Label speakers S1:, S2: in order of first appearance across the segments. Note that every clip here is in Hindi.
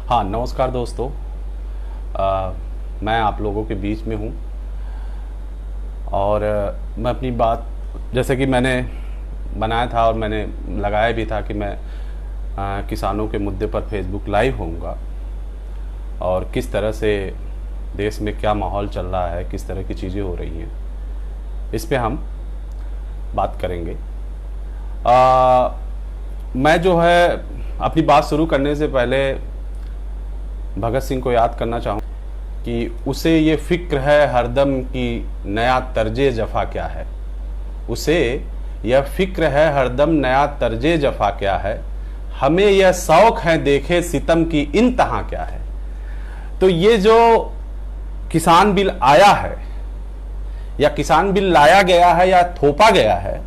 S1: हाँ, नमस्कार दोस्तों। मैं आप लोगों के बीच में हूँ और मैं अपनी बात जैसे कि मैंने बनाया था और मैंने लगाया भी था कि मैं किसानों के मुद्दे पर फेसबुक लाइव होऊंगा और किस तरह से देश में क्या माहौल चल रहा है, किस तरह की चीज़ें हो रही हैं, इस पे हम बात करेंगे। मैं जो है अपनी बात शुरू करने से पहले भगत सिंह को याद करना चाहूँ कि उसे ये फिक्र है हरदम कि नया तर्जे जफ़ा क्या है। उसे यह फिक्र है हरदम नया तर्जे जफ़ा क्या है। हमें यह शौक है देखे सितम की इंतहा क्या है। तो ये जो किसान बिल आया है या किसान बिल लाया गया है या थोपा गया है,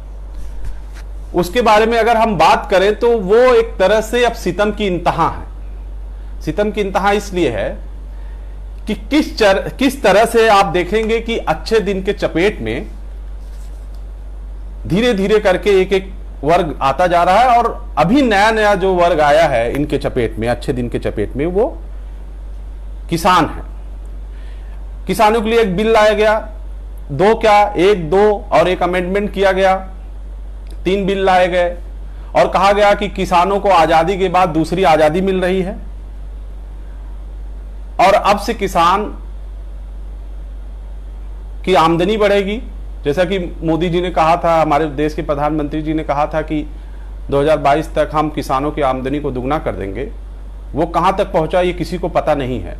S1: उसके बारे में अगर हम बात करें तो वो एक तरह से अब सितम की इंतहा है। सितम की इंतहा इसलिए है कि किस तरह से आप देखेंगे कि अच्छे दिन के चपेट में धीरे धीरे करके एक एक वर्ग आता जा रहा है और अभी नया नया जो वर्ग आया है इनके चपेट में, अच्छे दिन के चपेट में, वो किसान है। किसानों के लिए एक बिल लाया गया, दो और एक अमेंडमेंट किया गया, 3 बिल लाए गए और कहा गया कि किसानों को आजादी के बाद दूसरी आजादी मिल रही है और अब से किसान की आमदनी बढ़ेगी। जैसा कि मोदी जी ने कहा था, हमारे देश के प्रधानमंत्री जी ने कहा था कि 2022 तक हम किसानों की आमदनी को दुगना कर देंगे। वो कहां तक पहुंचा ये किसी को पता नहीं है,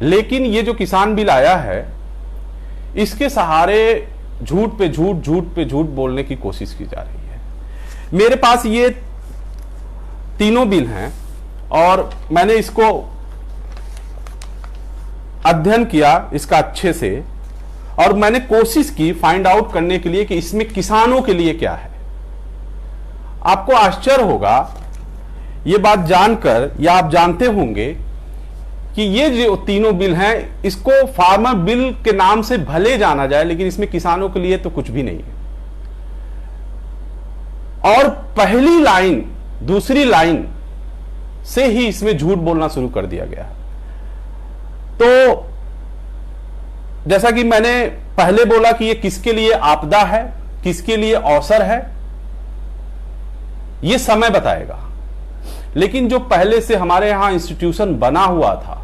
S1: लेकिन ये जो किसान बिल आया है इसके सहारे झूठ पे झूठ बोलने की कोशिश की जा रही है। मेरे पास ये तीनों बिल हैं और मैंने इसको अध्ययन किया इसका अच्छे से और मैंने कोशिश की फाइंड आउट करने के लिए कि इसमें किसानों के लिए क्या है। आपको आश्चर्य होगा ये बात जानकर, या आप जानते होंगे कि ये जो तीनों बिल हैं इसको फार्मर बिल के नाम से भले जाना जाए, लेकिन इसमें किसानों के लिए तो कुछ भी नहीं है। और पहली लाइन दूसरी लाइन से ही इसमें झूठ बोलना शुरू कर दिया गया है। तो जैसा कि मैंने पहले बोला कि ये किसके लिए आपदा है, किसके लिए अवसर है, ये समय बताएगा। लेकिन जो पहले से हमारे यहां इंस्टीट्यूशन बना हुआ था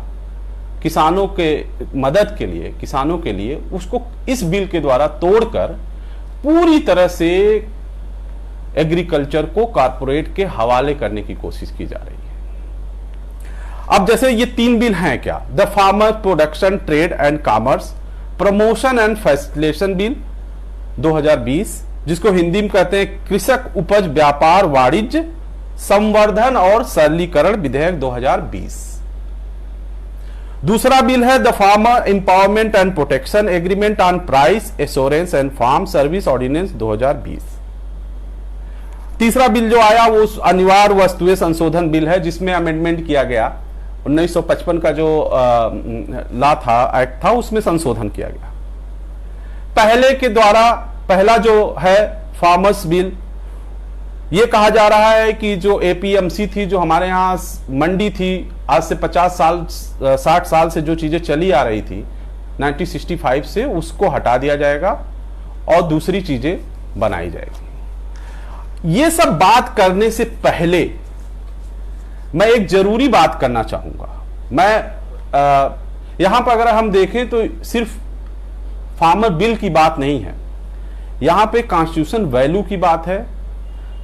S1: किसानों के मदद के लिए, किसानों के लिए, उसको इस बिल के द्वारा तोड़कर पूरी तरह से एग्रीकल्चर को कॉर्पोरेट के हवाले करने की कोशिश की जा रही है। अब जैसे ये 3 बिल हैं क्या, the farmer production trade and commerce promotion and facilitation bill 2020, जिसको हिंदी में कहते हैं कृषक उपज व्यापार वाणिज्य संवर्धन और सरलीकरण विधेयक 2020। दूसरा बिल है the farmer empowerment and protection agreement on price assurance and farm service ordinance 2020। तीसरा बिल जो आया वो अनिवार्य वस्तुएं संशोधन बिल है, जिसमें अमेंडमेंट किया गया 1955 का जो लॉ था, एक्ट था, उसमें संशोधन किया गया। पहला जो है फार्मर्स बिल, ये कहा जा रहा है कि जो एपीएमसी थी, जो हमारे यहाँ मंडी थी, आज से 60 साल से जो चीजें चली आ रही थी 1965 से, उसको हटा दिया जाएगा और दूसरी चीजें बनाई जाएगी। ये सब बात करने से पहले मैं एक जरूरी बात करना चाहूंगा। मैं यहां पर अगर हम देखें तो सिर्फ फार्मर बिल की बात नहीं है, यहां पे कॉन्स्टिट्यूशन वैल्यू की बात है,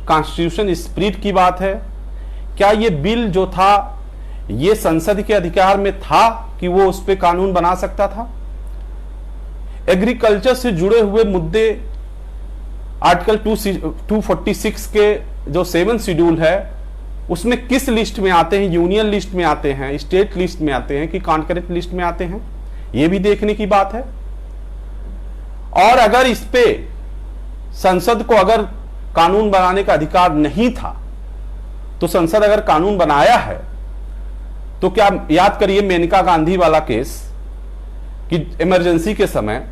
S1: कॉन्स्टिट्यूशन स्पिरिट की बात है। क्या ये बिल जो था ये संसद के अधिकार में था कि वो उस पर कानून बना सकता था? एग्रीकल्चर से जुड़े हुए मुद्दे आर्टिकल 246 के जो 7 शेड्यूल है उसमें किस लिस्ट में आते हैं, यूनियन लिस्ट में आते हैं, स्टेट लिस्ट में आते हैं कि कॉन्करेंट लिस्ट में आते हैं, ये भी देखने की बात है। और अगर इस पे संसद को अगर कानून बनाने का अधिकार नहीं था, तो संसद अगर कानून बनाया है तो क्या, याद करिए मेनका गांधी वाला केस कि इमरजेंसी के समय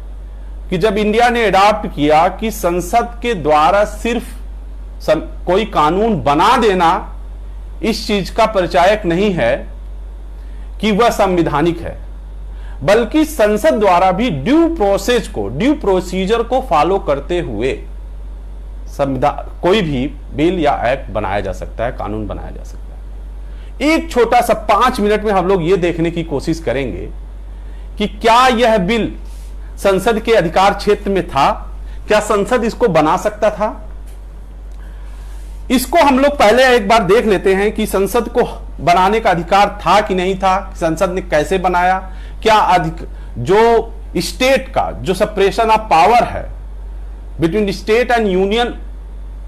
S1: कि जब इंडिया ने अडॉप्ट किया कि संसद के द्वारा सिर्फ कोई कानून बना देना इस चीज का परिचायक नहीं है कि वह संवैधानिक है, बल्कि संसद द्वारा भी ड्यू प्रोसीजर को फॉलो करते हुए संविधान कोई भी बिल या एक्ट बनाया जा सकता है, कानून बनाया जा सकता है। एक छोटा सा 5 मिनट में हम लोग ये देखने की कोशिश करेंगे कि क्या यह बिल संसद के अधिकार क्षेत्र में था, क्या संसद इसको बना सकता था। इसको हम लोग पहले एक बार देख लेते हैं कि संसद को बनाने का अधिकार था कि नहीं था, संसद ने कैसे बनाया, क्या जो स्टेट का जो सेपरेशन ऑफ पावर है between state and union,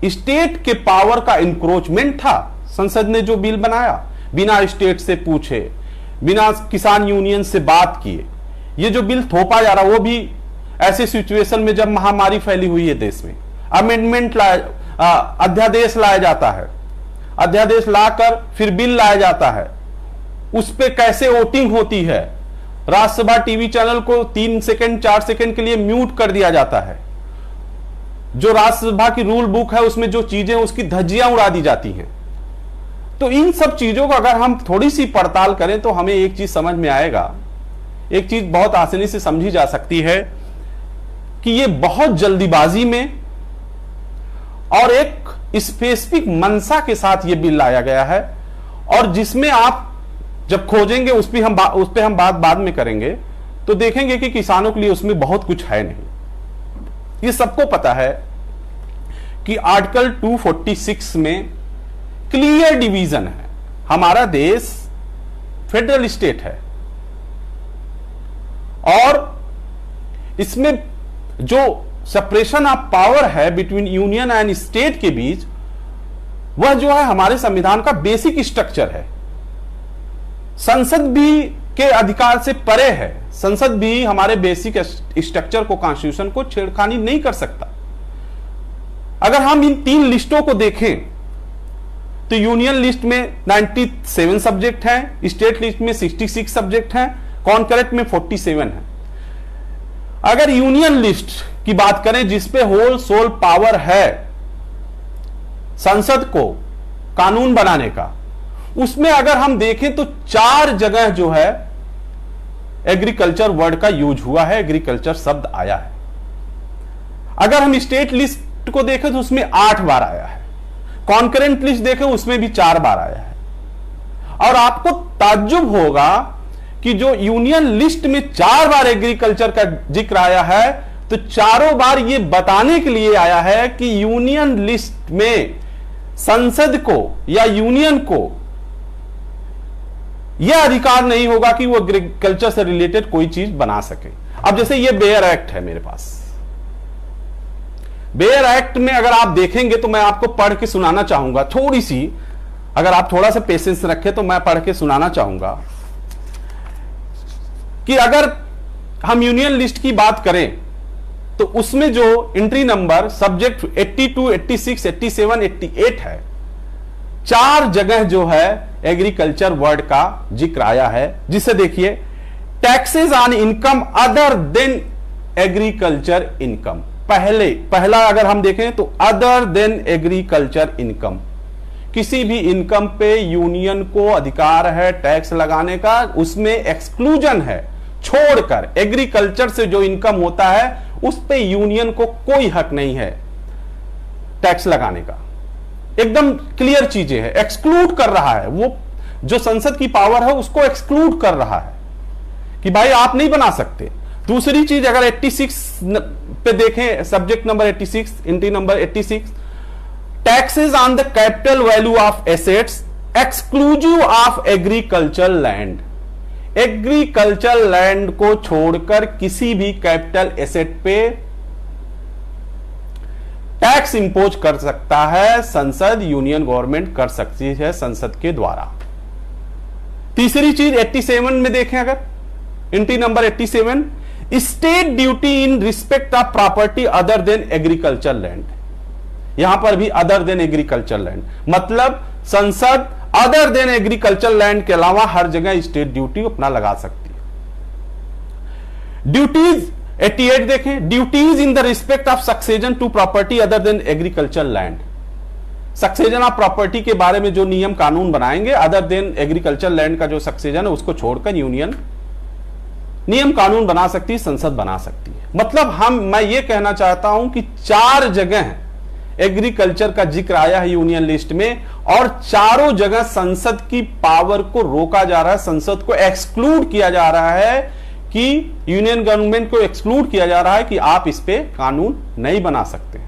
S1: state के पावर का इंक्रोचमेंट था संसद ने जो बिल बनाया, बिना स्टेट से पूछे, बिना किसान यूनियन से बात किए ये जो बिल थोपा जा रहा, वो भी ऐसे सिचुएशन में जब महामारी फैली हुई है देश में, अमेंडमेंट अध्यादेश लाया जाता है, अध्यादेश लाकर फिर बिल लाया जाता है, उस पे कैसे वोटिंग होती है, राज्यसभा टीवी चैनल को 3 सेकंड 4 सेकंड के लिए म्यूट कर दिया जाता है, जो राज्यसभा की रूल बुक है उसमें जो चीजें उसकी धज्जियां उड़ा दी जाती हैं। तो इन सब चीजों को अगर हम थोड़ी सी पड़ताल करें तो हमें एक चीज समझ में आएगा, एक चीज बहुत आसानी से समझी जा सकती है कि ये बहुत जल्दीबाजी में और एक स्पेसिफिक मंशा के साथ ये बिल लाया गया है, और जिसमें आप जब खोजेंगे उस पे हम बात बाद में करेंगे तो देखेंगे कि किसानों के लिए उसमें बहुत कुछ है नहीं। ये सबको पता है कि आर्टिकल 246 में क्लियर डिवीजन है, हमारा देश फेडरल स्टेट है और इसमें जो सेपरेशन ऑफ पावर है बिटवीन यूनियन एंड स्टेट के बीच, वह जो है हमारे संविधान का बेसिक स्ट्रक्चर है। संसद भी के अधिकार से परे है, संसद भी हमारे बेसिक स्ट्रक्चर को, कॉन्स्टिट्यूशन को छेड़खानी नहीं कर सकता। अगर हम इन 3 लिस्टों को देखें तो यूनियन लिस्ट में 97 सब्जेक्ट हैं, स्टेट लिस्ट में 66 सब्जेक्ट हैं, कॉन्करेंट में 47 है। अगर यूनियन लिस्ट की बात करें जिसपे होल सोल पावर है संसद को कानून बनाने का, उसमें अगर हम देखें तो 4 जगह जो है एग्रीकल्चर वर्ड का यूज हुआ है, एग्रीकल्चर शब्द आया है। अगर हम स्टेट लिस्ट को देखें तो उसमें 8 बार आया है, कॉन्करेंट लिस्ट देखें उसमें भी 4 बार आया है। और आपको ताज्जुब होगा कि जो यूनियन लिस्ट में 4 बार एग्रीकल्चर का जिक्र आया है तो चारों बार यह बताने के लिए आया है कि यूनियन लिस्ट में संसद को या यूनियन को यह अधिकार नहीं होगा कि वो एग्रीकल्चर से रिलेटेड कोई चीज बना सके। अब जैसे ये बेयर एक्ट है मेरे पास, बेयर एक्ट में अगर आप देखेंगे तो मैं आपको पढ़ के सुनाना चाहूंगा थोड़ी सी, अगर आप थोड़ा सा पेशेंस रखें तो मैं पढ़ के सुनाना चाहूंगा कि अगर हम यूनियन लिस्ट की बात करें तो उसमें जो एंट्री नंबर सब्जेक्ट 82, 86, 87, 88 है, 4 जगह जो है एग्रीकल्चर वर्ड का जिक्र आया है, जिसे देखिए taxes on income other than agriculture income. पहला अगर हम देखें तो अदर देन एग्रीकल्चर इनकम, किसी भी इनकम पे यूनियन को अधिकार है टैक्स लगाने का, उसमें एक्सक्लूजन है, छोड़कर एग्रीकल्चर से जो इनकम होता है उस पे यूनियन को कोई हक नहीं है टैक्स लगाने का। एकदम क्लियर चीजें है, एक्सक्लूड कर रहा है, वो जो संसद की पावर है उसको एक्सक्लूड कर रहा है कि भाई आप नहीं बना सकते। दूसरी चीज अगर 86 पे देखें, subject number 86, entry number 86, taxes on the capital value of assets exclusive of agriculture land. Agriculture land को छोड़कर किसी भी कैपिटल एसेट पे टैक्स इंपोज कर सकता है संसद, यूनियन गवर्नमेंट कर सकती है संसद के द्वारा। तीसरी चीज 87 में देखें, अगर entry number 87, state duty in respect of property other than agriculture land. यहां पर भी अदर देन एग्रीकल्चर लैंड मतलब संसद अदर देन एग्रीकल्चर लैंड के अलावा हर जगह स्टेट ड्यूटी अपना लगा सकती है। ड्यूटीज 88 देखें, duties in the respect of succession to property other than agriculture land. Succession of property के बारे में जो नियम कानून बनाएंगे अदर देन एग्रीकल्चर लैंड का जो सक्सेजन है उसको छोड़कर यूनियन नियम कानून बना सकती है, संसद बना सकती है। मतलब मैं ये कहना चाहता हूं कि 4 जगह एग्रीकल्चर का जिक्र आया है यूनियन लिस्ट में और चारों जगह संसद की पावर को रोका जा रहा है, संसद को एक्सक्लूड किया जा रहा है कि यूनियन गवर्नमेंट को एक्सक्लूड किया जा रहा है कि आप इस पे कानून नहीं बना सकते।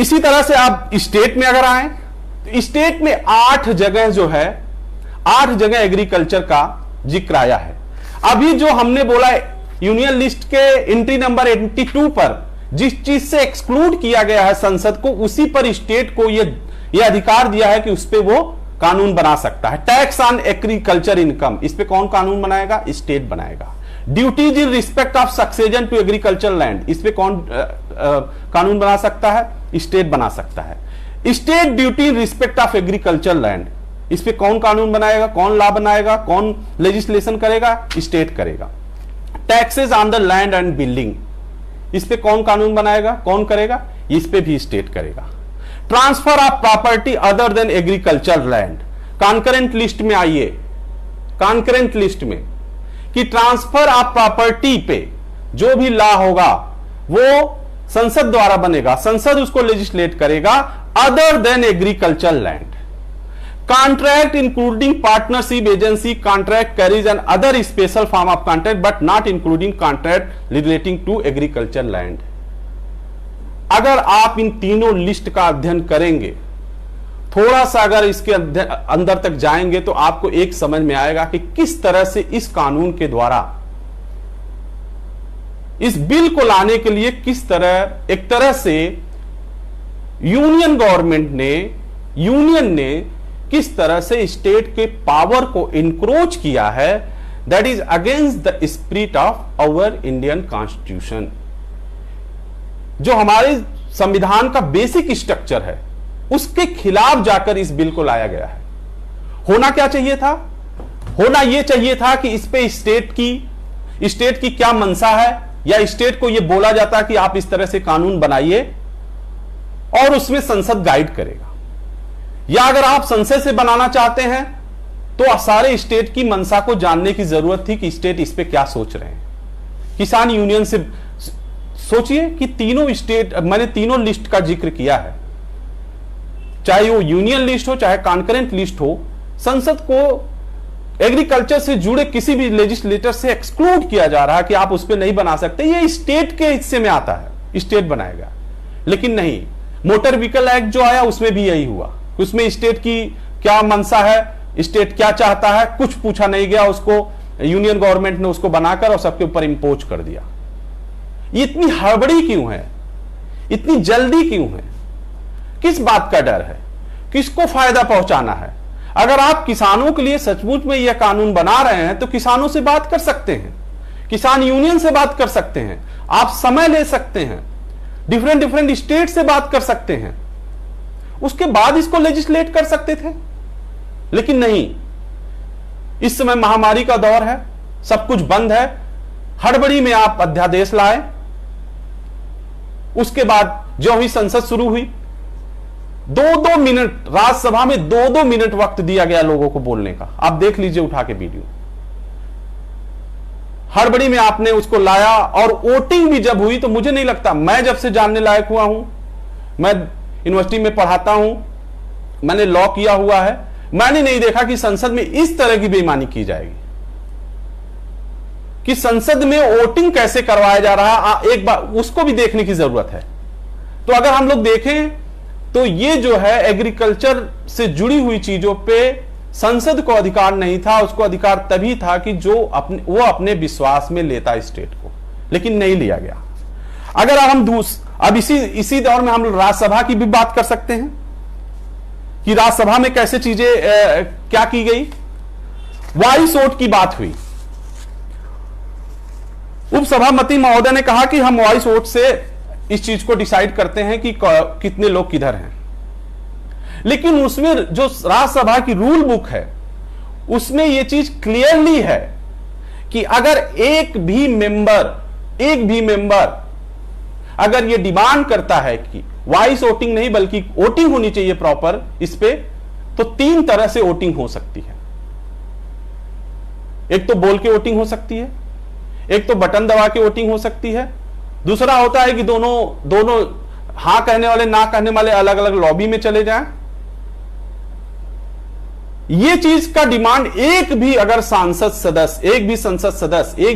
S1: इसी तरह से आप स्टेट में अगर आए तो स्टेट में 8 जगह जो है 8 जगह एग्रीकल्चर का जिक्र आया है। अभी जो हमने बोला यूनियन लिस्ट के एंट्री नंबर 82 पर जिस चीज से एक्सक्लूड किया गया है संसद को, उसी पर स्टेट को यह अधिकार दिया है कि उस पर वो कानून बना सकता है। टैक्स ऑन एग्रीकल्चर इनकम, इस पे कौन कानून बनाएगा? स्टेट बनाएगा। Duties in respect of succession to agriculture land, इस पे कौन कानून बना सकता है? स्टेट बना सकता है। State duty in respect of agriculture land, इस पे कौन कानून बनाएगा? कौन लॉ बनाएगा? कौन लेजिस्लेशन करेगा? स्टेट करेगा। Taxes on the land and building, इस पे कौन कानून बनाएगा? कौन करेगा? इस पे भी स्टेट करेगा। Transfer of property other than agriculture land, concurrent list में आइए, कॉन्करेंट लिस्ट में कि ट्रांसफर ऑफ प्रॉपर्टी पे जो भी लॉ होगा वो संसद द्वारा बनेगा, संसद उसको लेजिस्लेट करेगा other than agriculture land. Contract including partnership agency contract carries an other special form of contract but not including contract relating to agriculture land। अगर आप इन तीनों लिस्ट का अध्ययन करेंगे, थोड़ा सा अगर इसके अंदर तक जाएंगे तो आपको एक समझ में आएगा कि किस तरह से इस कानून के द्वारा इस बिल को लाने के लिए किस तरह एक तरह से यूनियन गवर्नमेंट ने यूनियन ने किस तरह से स्टेट के पावर को इंक्रोच किया है। That is against the spirit of our Indian constitution, जो हमारे संविधान का बेसिक स्ट्रक्चर है उसके खिलाफ जाकर इस बिल को लाया गया है। होना क्या चाहिए था? होना यह चाहिए था कि इस पे स्टेट की क्या मंशा है, या स्टेट को यह बोला जाता कि आप इस तरह से कानून बनाइए और उसमें संसद गाइड करेगा। या अगर आप संसद से बनाना चाहते हैं तो सारे स्टेट की मंशा को जानने की जरूरत थी कि स्टेट इस पे क्या सोच रहे हैं। किसान यूनियन से सोचिए कि तीनों स्टेट, मैंने तीनों लिस्ट का जिक्र किया है, चाहे वो यूनियन लिस्ट हो चाहे कॉन्करेंट लिस्ट हो, संसद को एग्रीकल्चर से जुड़े किसी भी लेजिस्लेटर से एक्सक्लूड किया जा रहा है कि आप उस पर नहीं बना सकते। ये स्टेट के हिस्से में आता है, स्टेट बनाएगा। लेकिन नहीं, मोटर व्हीकल एक्ट जो आया उसमें भी यही हुआ, उसमें स्टेट की क्या मंशा है, स्टेट क्या चाहता है, कुछ पूछा नहीं गया उसको। यूनियन गवर्नमेंट ने उसको बनाकर और सबके ऊपर इंपोज कर दिया। ये इतनी हड़बड़ी क्यों है? इतनी जल्दी क्यों है? किस बात का डर है? किसको फायदा पहुंचाना है? अगर आप किसानों के लिए सचमुच में यह कानून बना रहे हैं तो किसानों से बात कर सकते हैं, किसान यूनियन से बात कर सकते हैं, आप समय ले सकते हैं, डिफरेंट स्टेट से बात कर सकते हैं, उसके बाद इसको लेजिस्लेट कर सकते थे। लेकिन नहीं, इस समय महामारी का दौर है, सब कुछ बंद है, हड़बड़ी में आप अध्यादेश लाए। उसके बाद जो ही संसद शुरू हुई, 2-2 मिनट राज्यसभा में 2-2 मिनट वक्त दिया गया लोगों को बोलने का। आप देख लीजिए उठा के वीडियो। हड़बड़ी में आपने उसको लाया और वोटिंग भी जब हुई तो मुझे नहीं लगता, मैं जब से जानने लायक हुआ हूं, मैं यूनिवर्सिटी में पढ़ाता हूं, मैंने लॉ किया हुआ है, मैंने नहीं देखा कि संसद में इस तरह की बेईमानी की जाएगी, कि संसद में वोटिंग कैसे करवाया जा रहा है। एक बार उसको भी देखने की जरूरत है। तो अगर हम लोग देखें तो ये जो है एग्रीकल्चर से जुड़ी हुई चीजों पे संसद को अधिकार नहीं था। उसको अधिकार तभी था कि जो वो अपने विश्वास में लेता स्टेट को, लेकिन नहीं लिया गया। अगर हम अब इसी दौर में हम लोग राज्यसभा की भी बात कर सकते हैं कि राज्यसभा में कैसे चीजें क्या की गई। वॉइस वोट की बात हुई। उपसभापति महोदय ने कहा कि हम वॉइस वोट से इस चीज को डिसाइड करते हैं कि कितने लोग किधर हैं। लेकिन उसमें जो राज्यसभा की रूल बुक है उसमें यह चीज क्लियरली है कि अगर एक भी मेंबर अगर ये डिमांड करता है कि वॉइस वोटिंग नहीं बल्कि वोटिंग होनी चाहिए प्रॉपर इस पे, तो 3 तरह से वोटिंग हो सकती है। एक तो बोल के वोटिंग हो सकती है, एक तो बटन दबा के वोटिंग हो सकती है, दूसरा होता है कि दोनों हां कहने वाले ना कहने वाले अलग अलग लॉबी में चले जाएं। ये चीज का डिमांड एक भी अगर संसद सदस्य, एक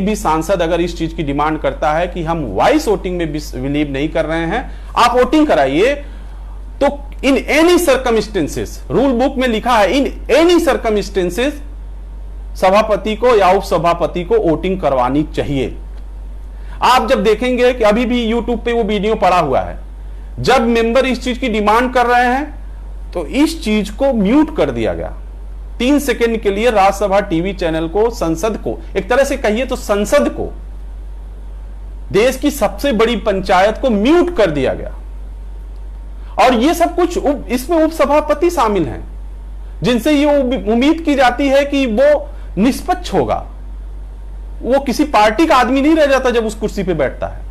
S1: भी सांसद अगर इस चीज की डिमांड करता है कि हम वॉइस वोटिंग में बिलीव नहीं कर रहे हैं, आप वोटिंग कराइए, तो in any circumstances, rule book में लिखा है इन एनी सर्कमस्टेंसेस सभापति को या उपसभापति को वोटिंग करवानी चाहिए। आप जब देखेंगे कि अभी भी यूट्यूब पे वो वीडियो पड़ा हुआ है, जब मेंबर इस चीज की डिमांड कर रहे हैं तो इस चीज को म्यूट कर दिया गया 3 सेकंड के लिए। राज्यसभा टीवी चैनल को, संसद को, एक तरह से कहिए तो संसद को, देश की सबसे बड़ी पंचायत को म्यूट कर दिया गया। और ये सब कुछ इसमें उपसभापति शामिल हैं, जिनसे ये उम्मीद की जाती है कि वो निष्पक्ष होगा, वो किसी पार्टी का आदमी नहीं रह जाता जब उस कुर्सी पे बैठता है।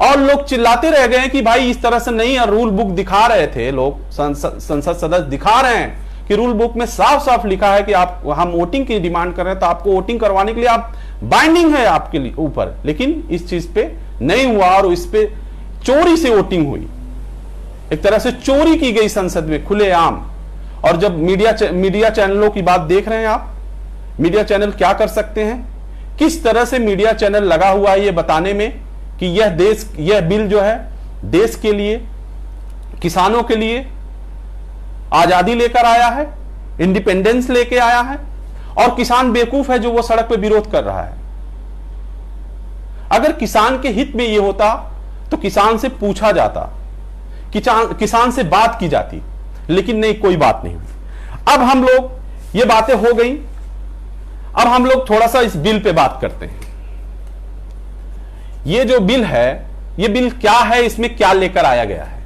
S1: और लोग चिल्लाते रह गए कि भाई इस तरह से नहीं, रूल बुक दिखा रहे थे लोग, संसद सदस्य दिखा रहे हैं कि रूल बुक में साफ साफ लिखा है कि हम वोटिंग की डिमांड कर रहे हैं, तो आपको वोटिंग करवाने के लिए आप बाइंडिंग है आपके लिए ऊपर, लेकिन इस चीज पे नहीं हुआ और इस पे चोरी से वोटिंग हुई, एक तरह से चोरी की गई संसद में खुलेआम। और जब मीडिया चैनलों की बात देख रहे हैं आप, मीडिया चैनल क्या कर सकते हैं, किस तरह से मीडिया चैनल लगा हुआ है ये बताने में कि यह बिल जो है देश के लिए, किसानों के लिए आजादी लेकर आया है, इंडिपेंडेंस लेके आया है, और किसान बेवकूफ है जो वो सड़क पे विरोध कर रहा है। अगर किसान के हित में ये होता तो किसान से पूछा जाता, किसान से बात की जाती, लेकिन नहीं, कोई बात नहीं हुई। अब हम लोग, ये बातें हो गई, अब हम लोग थोड़ा सा इस बिल पे बात करते हैं। ये जो बिल है, ये बिल क्या है, इसमें क्या लेकर आया गया है,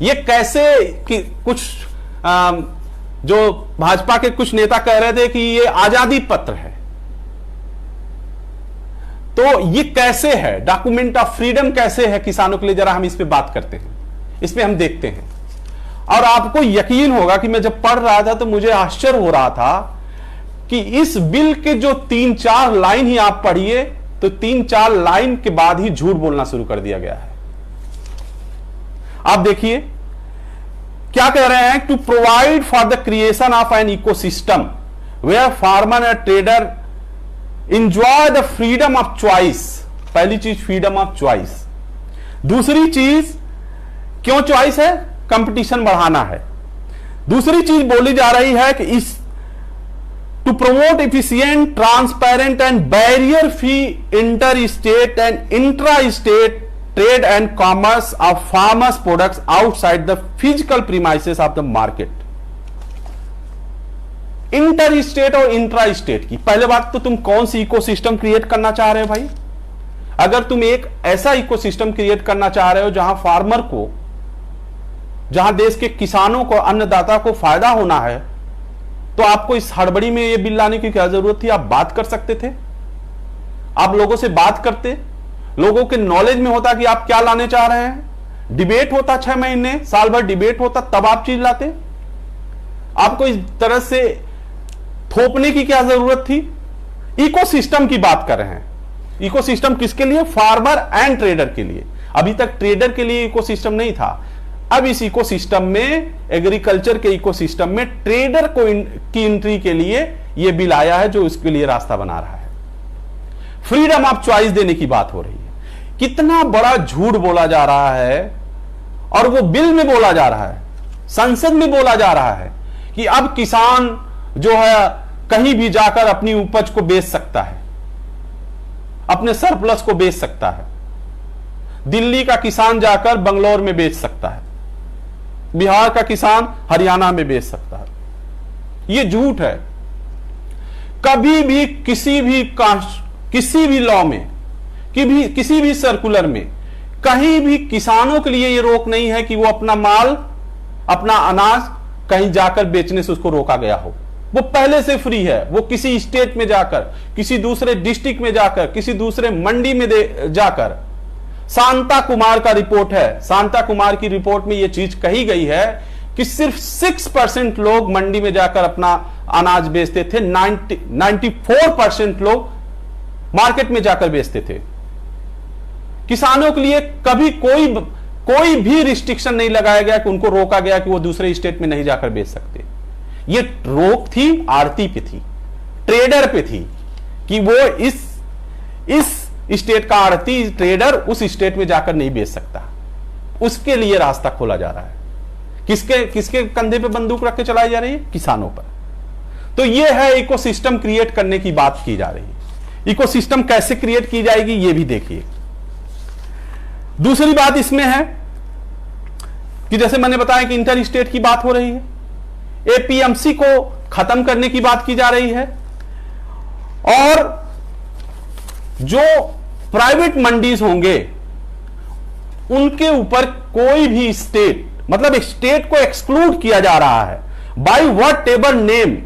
S1: ये कैसे कि कुछ जो भाजपा के कुछ नेता कह रहे थे कि ये आजादी पत्र है, तो ये कैसे है, डॉक्यूमेंट ऑफ फ्रीडम कैसे है किसानों के लिए, जरा हम इस पे बात करते हैं, इसमें हम देखते हैं। और आपको यकीन होगा कि मैं जब पढ़ रहा था तो मुझे आश्चर्य हो रहा था कि इस बिल के जो 3-4 लाइन ही आप पढ़िए तो 3-4 लाइन के बाद ही झूठ बोलना शुरू कर दिया गया है। आप देखिए क्या कह रहे हैं, to provide for the creation of an ecosystem where farmer and trader enjoy the freedom of choice. पहली चीज फ्रीडम ऑफ चॉइस, दूसरी चीज क्यों चॉइस है, कंपटीशन बढ़ाना है। दूसरी चीज बोली जा रही है कि is to promote efficient, transparent and barrier free inter state and intra state trade and commerce of farmers products outside the physical premises of the market. Inter state और इंट्रा स्टेट की पहले बात तो तुम कौन सी इकोसिस्टम क्रिएट करना चाह रहे हो भाई? अगर तुम एक ऐसा इकोसिस्टम क्रिएट करना चाह रहे हो जहां फार्मर को, जहां देश के किसानों को, अन्नदाता को फायदा होना है, तो आपको इस हड़बड़ी में यह बिल लाने की क्या जरूरत थी? आप बात कर सकते थे, आप लोगों से बात करते, लोगों के नॉलेज में होता कि आप क्या लाने चाह रहे हैं, डिबेट होता, 6 महीने साल भर डिबेट होता, तब आप चीज लाते। आपको इस तरह से थोपने की क्या जरूरत थी? इकोसिस्टम की बात कर रहे हैं। इकोसिस्टम किसके लिए? फार्मर एंड ट्रेडर के लिए। अभी तक ट्रेडर के लिए इकोसिस्टम नहीं था, अब इस इकोसिस्टम में, एग्रीकल्चर के इकोसिस्टम में ट्रेडर को की एंट्री के लिए यह बिल आया है जो इसके लिए रास्ता बना रहा है। फ्रीडम ऑफ चॉइस देने की बात हो रही है। कितना बड़ा झूठ बोला जा रहा है, और वो बिल में बोला जा रहा है, संसद में बोला जा रहा है कि अब किसान जो है कहीं भी जाकर अपनी उपज को बेच सकता है, अपने सरप्लस को बेच सकता है। दिल्ली का किसान जाकर बंगलौर में बेच सकता है, बिहार का किसान हरियाणा में बेच सकता है। यह झूठ है। कभी भी किसी भी लॉ में, किसी भी सर्कुलर में कहीं भी किसानों के लिए यह रोक नहीं है कि वो अपना माल, अपना अनाज कहीं जाकर बेचने से उसको रोका गया हो। वो पहले से फ्री है। वो किसी स्टेट में जाकर, किसी दूसरे डिस्ट्रिक्ट में जाकर, किसी दूसरे मंडी में जाकर शांता कुमार का रिपोर्ट है, शांता कुमार की रिपोर्ट में यह चीज कही गई है कि सिर्फ 6% लोग मंडी में जाकर अपना अनाज बेचते थे, 94% लोग मार्केट में जाकर बेचते थे। किसानों के लिए कभी कोई भी रिस्ट्रिक्शन नहीं लगाया गया कि उनको रोका गया कि वो दूसरे स्टेट में नहीं जाकर बेच सकते। ये रोक थी आड़ती पे थी, ट्रेडर पे थी कि वो इस स्टेट का आड़ती ट्रेडर उस स्टेट में जाकर नहीं बेच सकता। उसके लिए रास्ता खोला जा रहा है। किसके कंधे पे बंदूक रख के चलाई जा रही है? किसानों पर। तो यह है इकोसिस्टम क्रिएट करने की बात की जा रही है। इकोसिस्टम कैसे क्रिएट की जाएगी यह भी देखिए। दूसरी बात इसमें है कि जैसे मैंने बताया कि इंटर स्टेट की बात हो रही है, एपीएमसी को खत्म करने की बात की जा रही है, और जो प्राइवेट मंडीज होंगे उनके ऊपर कोई भी स्टेट, मतलब स्टेट को एक्सक्लूड किया जा रहा है। By whatever name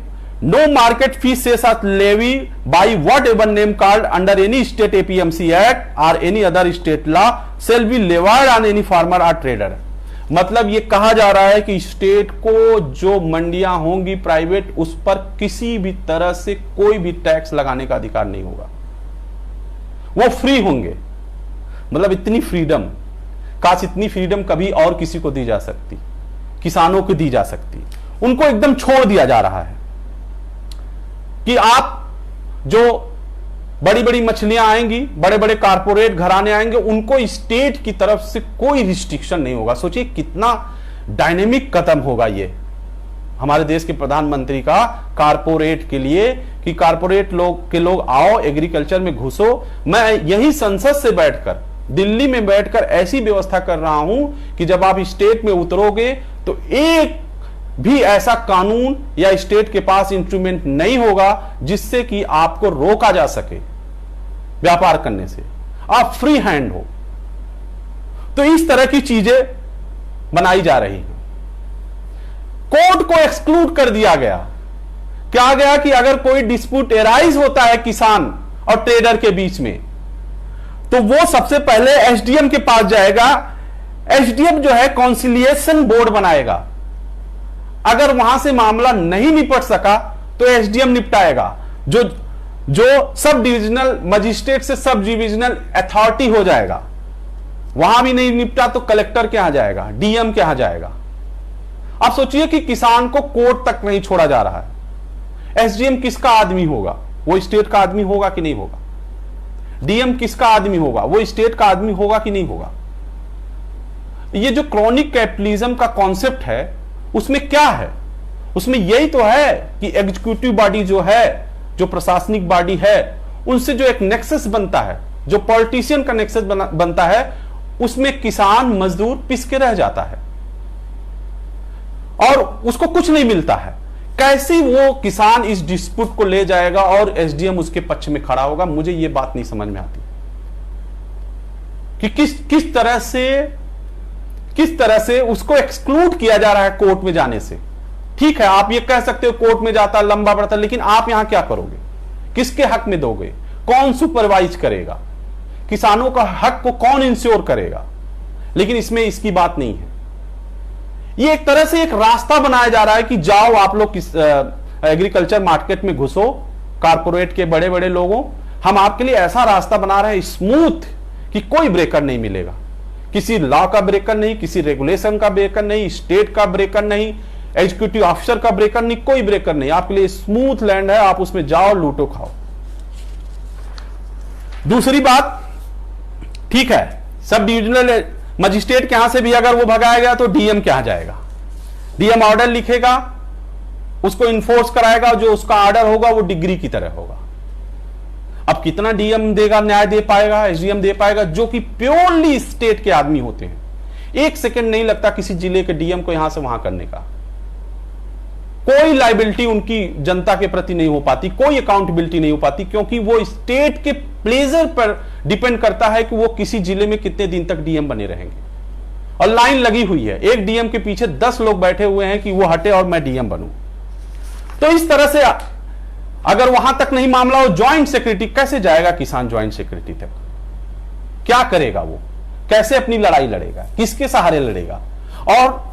S1: no market fee cess or levy by whatever name called under any state APMC act और any other state law shall be levied on any farmer और ट्रेडर। मतलब यह कहा जा रहा है कि स्टेट को जो मंडियां होंगी प्राइवेट, उस पर किसी भी तरह से कोई भी टैक्स लगाने का अधिकार नहीं होगा, वो फ्री होंगे। मतलब इतनी फ्रीडम, काश इतनी फ्रीडम कभी और किसी को दी जा सकती, किसानों को दी जा सकती। उनको एकदम छोड़ दिया जा रहा है कि आप जो बड़ी बड़ी मछलियां आएंगी, बड़े बड़े कारपोरेट घराने आएंगे, उनको स्टेट की तरफ से कोई रिस्ट्रिक्शन नहीं होगा। सोचिए कितना डायनेमिक कदम होगा ये हमारे देश के प्रधानमंत्री का कारपोरेट के लिए, कि कारपोरेट लोग आओ, एग्रीकल्चर में घुसो। मैं यही संसद से बैठकर, दिल्ली में बैठकर ऐसी व्यवस्था कर रहा हूं कि जब आप स्टेट में उतरोगे तो एक भी ऐसा कानून या स्टेट के पास इंस्ट्रूमेंट नहीं होगा जिससे कि आपको रोका जा सके व्यापार करने से, आप फ्री हैंड हो। तो इस तरह की चीजें बनाई जा रही हैं। कोर्ट को एक्सक्लूड कर दिया गया। क्या गया कि अगर कोई डिस्प्यूट एराइज होता है किसान और ट्रेडर के बीच में, तो वो सबसे पहले एसडीएम के पास जाएगा। एसडीएम जो है कॉन्सिलिएशन बोर्ड बनाएगा। अगर वहां से मामला नहीं निपट सका तो एसडीएम निपटाएगा, जो सब डिविजनल मजिस्ट्रेट से सब डिविजनल अथॉरिटी हो जाएगा। वहां भी नहीं निपटा तो कलेक्टर के यहां जाएगा, डीएम के यहां जाएगा। आप सोचिए कि किसान को कोर्ट तक नहीं छोड़ा जा रहा है। एसडीएम किसका आदमी होगा? वो स्टेट का आदमी होगा कि नहीं होगा? डीएम किसका आदमी होगा? वो स्टेट का आदमी होगा कि नहीं होगा? ये जो क्रॉनिक कैपिटलिज्म का कॉन्सेप्ट है उसमें क्या है? उसमें यही तो है कि एग्जीक्यूटिव बॉडी जो है, जो प्रशासनिक बॉडी है, उनसे जो एक नेक्सस बनता है, जो पॉलिटिशियन का नेक्सस बनता है, उसमें किसान मजदूर पिस के रह जाता है और उसको कुछ नहीं मिलता है। कैसे वो किसान इस डिस्प्यूट को ले जाएगा और एसडीएम उसके पक्ष में खड़ा होगा? मुझे ये बात नहीं समझ में आती कि किस तरह से उसको एक्सक्लूड किया जा रहा है कोर्ट में जाने से। ठीक है, आप ये कह सकते हो कोर्ट में जाता लंबा पड़ता, लेकिन आप यहां क्या करोगे? किसके हक में दोगे? कौन सुपरवाइज करेगा? किसानों का हक को कौन इंश्योर करेगा? लेकिन इसमें इसकी बात नहीं है। ये एक तरह से एक रास्ता बनाया जा रहा है कि जाओ आप लोग एग्रीकल्चर मार्केट में घुसो, कारपोरेट के बड़े बड़े लोगों, हम आपके लिए ऐसा रास्ता बना रहे हैं स्मूथ कि कोई ब्रेकर नहीं मिलेगा। किसी लॉ का ब्रेकर नहीं, किसी रेगुलेशन का ब्रेकर नहीं, स्टेट का ब्रेकर नहीं, एग्जीक्यूटिव ऑफिसर का ब्रेकर नहीं, कोई ब्रेकर नहीं। आपके लिए स्मूथ लैंड है, आप उसमें जाओ, लूटो, खाओ। दूसरी बात, ठीक है, सब डिविजनल मजिस्ट्रेट के यहां से भी अगर वो भगाया गया तो डीएम के यहां जाएगा। डीएम ऑर्डर लिखेगा, उसको इन्फोर्स कराएगा, जो उसका ऑर्डर होगा वो डिग्री की तरह होगा। अब कितना डीएम देगा, न्याय दे पाएगा, एसडीएम दे पाएगा? जो कि प्योरली स्टेट के आदमी होते हैं। एक सेकंड नहीं लगता किसी जिले के डीएम को यहां से वहां करने का। कोई लाइबिलिटी उनकी जनता के प्रति नहीं हो पाती, कोई अकाउंटेबिलिटी नहीं हो पाती, क्योंकि वो स्टेट के प्लेजर पर डिपेंड करता है कि वो किसी जिले में कितने दिन तक डीएम बने रहेंगे। और लाइन लगी हुई है, एक डीएम के पीछे 10 लोग बैठे हुए हैं कि वो हटे और मैं डीएम बनूं। तो इस तरह से अगर वहां तक नहीं मामला हो, ज्वाइंट सेक्रेटरी कैसे जाएगा किसान? ज्वाइंट सेक्रेटरी तक क्या करेगा वो? कैसे अपनी लड़ाई लड़ेगा, किसके सहारे लड़ेगा। और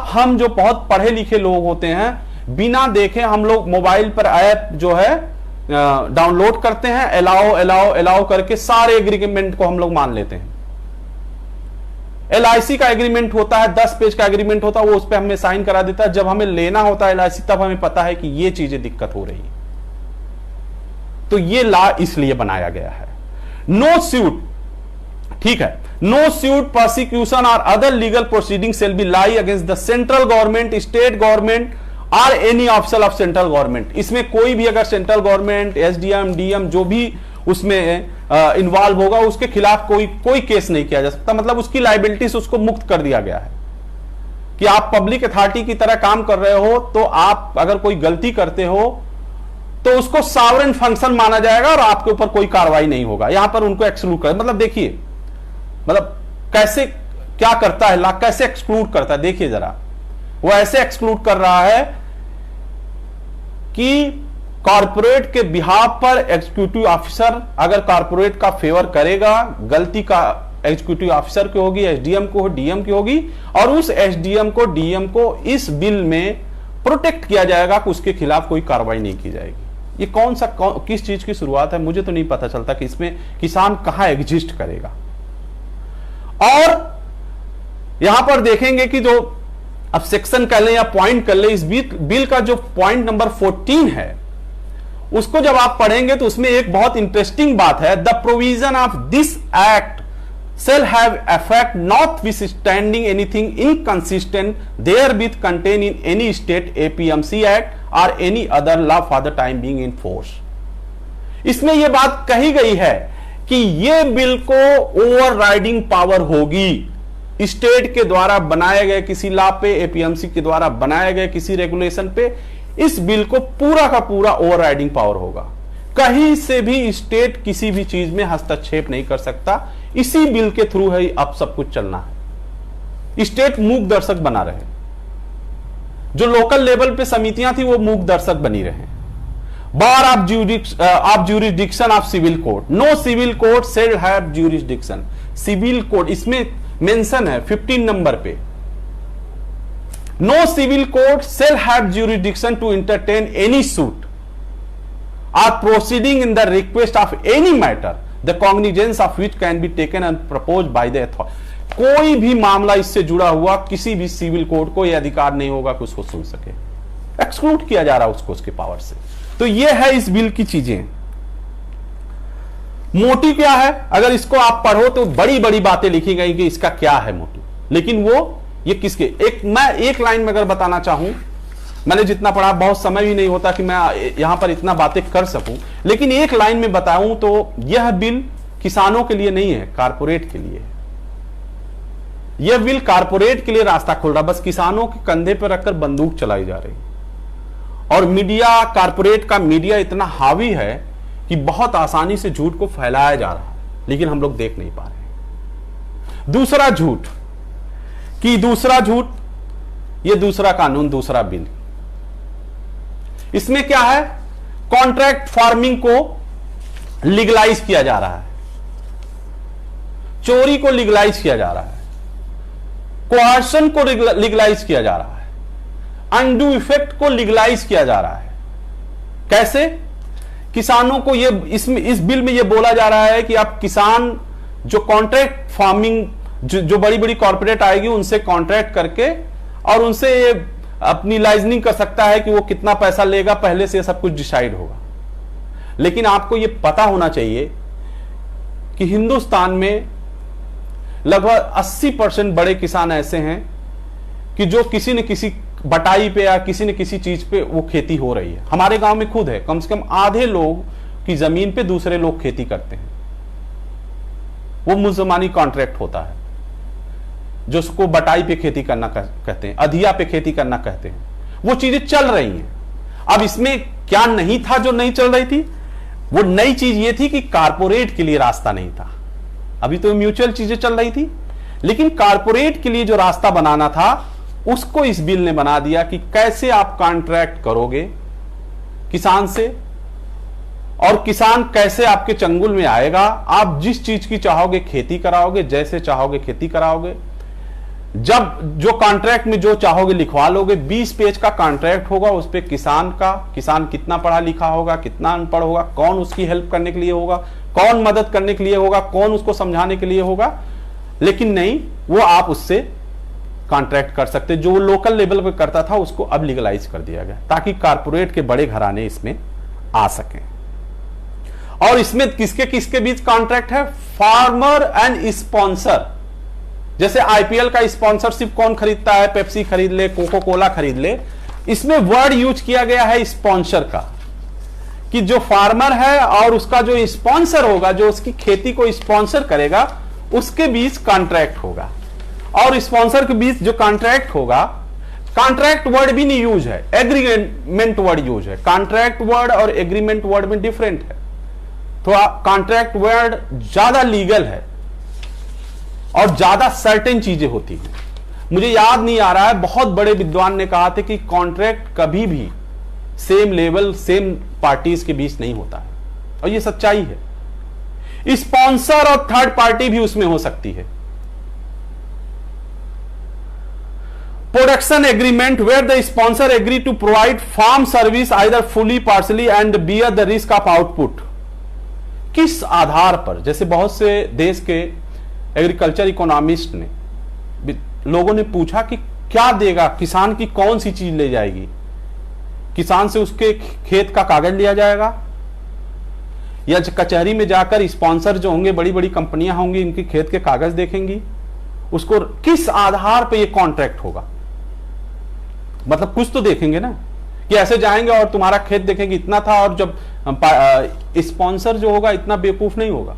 S1: हम जो बहुत पढ़े लिखे लोग होते हैं, बिना देखे हम लोग मोबाइल पर ऐप जो है डाउनलोड करते हैं, अलाउ अलाउ अलाउ करके सारे एग्रीमेंट को हम लोग मान लेते हैं। LIC का एग्रीमेंट होता है, 10 पेज का एग्रीमेंट होता है, वो उस पर हमें साइन करा देता है। जब हमें लेना होता है LIC, तब हमें पता है कि ये चीजें दिक्कत हो रही है। तो ये लॉ इसलिए बनाया गया है। नो सूट, ठीक है, नो सूट प्रोसिक्यूशन और other legal proceeding shall be lie against the central government, state government और any officer of central government. इसमें कोई भी अगर सेंट्रल गवर्नमेंट, SDM, DM जो भी उसमें इन्वॉल्व होगा, उसके खिलाफ कोई केस नहीं किया जा सकता। मतलब उसकी लाइबिलिटी से उसको मुक्त कर दिया गया है कि आप पब्लिक अथॉरिटी की तरह काम कर रहे हो, तो आप अगर कोई गलती करते हो तो उसको सॉवरेन फंक्शन माना जाएगा और आपके ऊपर कोई कार्रवाई नहीं होगा। यहां पर उनको एक्सक्लूड कर, मतलब देखिए, मतलब कैसे क्या करता है लॉ, कैसे एक्सक्लूड करता है। देखिए जरा, वो ऐसे एक्सक्लूड कर रहा है कि कॉर्पोरेट के बिहाफ पर एग्जीक्यूटिव ऑफिसर अगर कॉर्पोरेट का फेवर करेगा, गलती का एग्जीक्यूटिव ऑफिसर की होगी, SDM को, DM की होगी, और उस SDM को, DM को इस बिल में प्रोटेक्ट किया जाएगा कि उसके खिलाफ कोई कार्रवाई नहीं की जाएगी। ये किस चीज की शुरुआत है, मुझे तो नहीं पता चलता कि इसमें किसान कहां एग्जिस्ट करेगा। और यहां पर देखेंगे कि जो अब सेक्शन कह लें या पॉइंट कर लें, इस बिल का जो पॉइंट नंबर 14 है, उसको जब आप पढ़ेंगे तो उसमें एक बहुत इंटरेस्टिंग बात है। The provision of this act shall have effect notwithstanding anything inconsistent therewith contained in any state APMC act or any other law for the time being in force। इसमें यह बात कही गई है कि यह बिल को ओवरराइडिंग पावर होगी। स्टेट के द्वारा बनाए गए किसी लॉ पे, APMC के द्वारा बनाए गए किसी रेगुलेशन पे, इस बिल को पूरा का पूरा ओवरराइडिंग पावर होगा। कहीं से भी स्टेट किसी भी चीज में हस्तक्षेप नहीं कर सकता। इसी बिल के थ्रू है अब सब कुछ चलना है। स्टेट मूक दर्शक बना रहे, जो लोकल लेवल पे समितियां थी वो मूक दर्शक बनी रहे। Bar of jurisdiction of civil court, no civil court shall have jurisdiction. Civil court इसमें मेंशन है 15 नंबर पे, no civil court shall have jurisdiction to entertain any suit or proceeding in the request of any matter the cognizance of which can be taken and proposed by the authority। कोई भी मामला इससे जुड़ा हुआ किसी भी सिविल कोर्ट को यह अधिकार नहीं होगा कि उसको सुन सके। एक्सक्लूड किया जा रहा है उसको उसके पावर से। तो यह है इस बिल की चीजें। मोटिव क्या है, अगर इसको आप पढ़ो तो बड़ी बड़ी बातें लिखी गई कि इसका क्या है मोटिव, लेकिन वो ये किसके, मैं एक लाइन में अगर बताना चाहूं, मैंने जितना पढ़ा, बहुत समय भी नहीं होता कि मैं यहां पर इतना बातें कर सकूं, लेकिन एक लाइन में बताऊं तो यह बिल किसानों के लिए नहीं है, कारपोरेट के लिए है। यह बिल कारपोरेट के लिए रास्ता खोल रहा, बस किसानों के कंधे पर रखकर बंदूक चलाई जा रही। और मीडिया, कारपोरेट का मीडिया इतना हावी है कि बहुत आसानी से झूठ को फैलाया जा रहा है, लेकिन हम लोग देख नहीं पा रहे। दूसरा झूठ, यह दूसरा कानून, दूसरा बिल, इसमें क्या है, कॉन्ट्रैक्ट फार्मिंग को लीगलाइज किया जा रहा है, चोरी को लीगलाइज किया जा रहा है, कोर्सन को लीगलाइज किया जा रहा है, अनडू इफेक्ट को लीगलाइज किया जा रहा है। कैसे? किसानों को इस बिल में यह बोला जा रहा है कि आप किसान जो कॉन्ट्रैक्ट फार्मिंग, जो बड़ी बड़ी कॉर्पोरेट आएगी उनसे कॉन्ट्रैक्ट करके और उनसे अपनी लाइजनिंग कर सकता है कि वो कितना पैसा लेगा, पहले से सब कुछ डिसाइड होगा। लेकिन आपको यह पता होना चाहिए कि हिंदुस्तान में लगभग 80% बड़े किसान ऐसे हैं कि जो किसी न किसी बटाई पे या किसी न किसी चीज पे वो खेती हो रही है। हमारे गांव में खुद है, कम से कम आधे लोग की जमीन पे दूसरे लोग खेती करते हैं। वो मुल्जमानी कॉन्ट्रैक्ट होता है, जो उसको बटाई पे खेती करना कहते हैं, अधिया पे खेती करना कहते हैं। वो चीजें चल रही हैं। अब इसमें क्या नहीं था जो नहीं चल रही थी? वो नई चीज ये थी कि कारपोरेट के लिए रास्ता नहीं था। अभी तो म्यूचुअल चीजें चल रही थी, लेकिन कारपोरेट के लिए जो रास्ता बनाना था उसको इस बिल ने बना दिया कि कैसे आप कॉन्ट्रैक्ट करोगे किसान से और किसान कैसे आपके चंगुल में आएगा। आप जिस चीज की चाहोगे खेती कराओगे, जैसे चाहोगे खेती कराओगे, जब जो कॉन्ट्रैक्ट में जो चाहोगे लिखवा लोगे। 20 पेज का कॉन्ट्रैक्ट होगा, उस पे किसान कितना पढ़ा लिखा होगा, कितना अनपढ़ होगा, कौन उसकी हेल्प करने के लिए होगा, कौन मदद करने के लिए होगा, कौन उसको समझाने के लिए होगा। लेकिन नहीं, वो आप उससे कॉन्ट्रैक्ट कर सकते। जो लोकल लेवल पे करता था उसको अब लीगलाइज कर दिया गया, ताकि कारपोरेट के बड़े घराने इसमें आ सकें। और इसमें किसके किसके बीच कॉन्ट्रैक्ट है? Farmer and sponsor. जैसे आईपीएल का स्पॉन्सरशिप कौन खरीदता है? पेप्सी खरीद ले, कोको कोला खरीद ले। इसमें वर्ड यूज किया गया है स्पॉन्सर का, कि जो फार्मर है और उसका जो स्पॉन्सर होगा, जो उसकी खेती को स्पॉन्सर करेगा, उसके बीच कॉन्ट्रैक्ट होगा। और स्पॉन्सर के बीच जो कॉन्ट्रैक्ट होगा, कॉन्ट्रैक्ट वर्ड भी नहीं यूज है, एग्रीमेंट वर्ड यूज है। कॉन्ट्रैक्ट वर्ड और एग्रीमेंट वर्ड में डिफरेंट है। तो कॉन्ट्रैक्ट वर्ड ज्यादा लीगल है और ज्यादा सर्टेन चीजें होती हैं। मुझे याद नहीं आ रहा है, बहुत बड़े विद्वान ने कहा था कि कॉन्ट्रैक्ट कभी भी सेम लेवल, सेम पार्टीज के बीच नहीं होता है, और ये सच्चाई है। स्पॉन्सर और थर्ड पार्टी भी उसमें हो सकती है। Production agreement where the sponsor agree to provide farm service either fully partially and bear the risk of output. किस आधार पर? जैसे बहुत से देश के एग्रीकल्चर इकोनॉमिस्ट ने, लोगों ने पूछा कि क्या देगा, किसान की कौन सी चीज ले जाएगी? किसान से उसके खेत का कागज लिया जाएगा, या कचहरी में जाकर स्पॉन्सर जो होंगे, बड़ी बड़ी कंपनियां होंगी, इनके खेत के कागज देखेंगी? उसको किस आधार पे ये कॉन्ट्रैक्ट होगा? मतलब कुछ तो देखेंगे ना, कि ऐसे जाएंगे और तुम्हारा खेत देखेंगे इतना था, और जब स्पॉन्सर जो होगा इतना बेवकूफ नहीं होगा,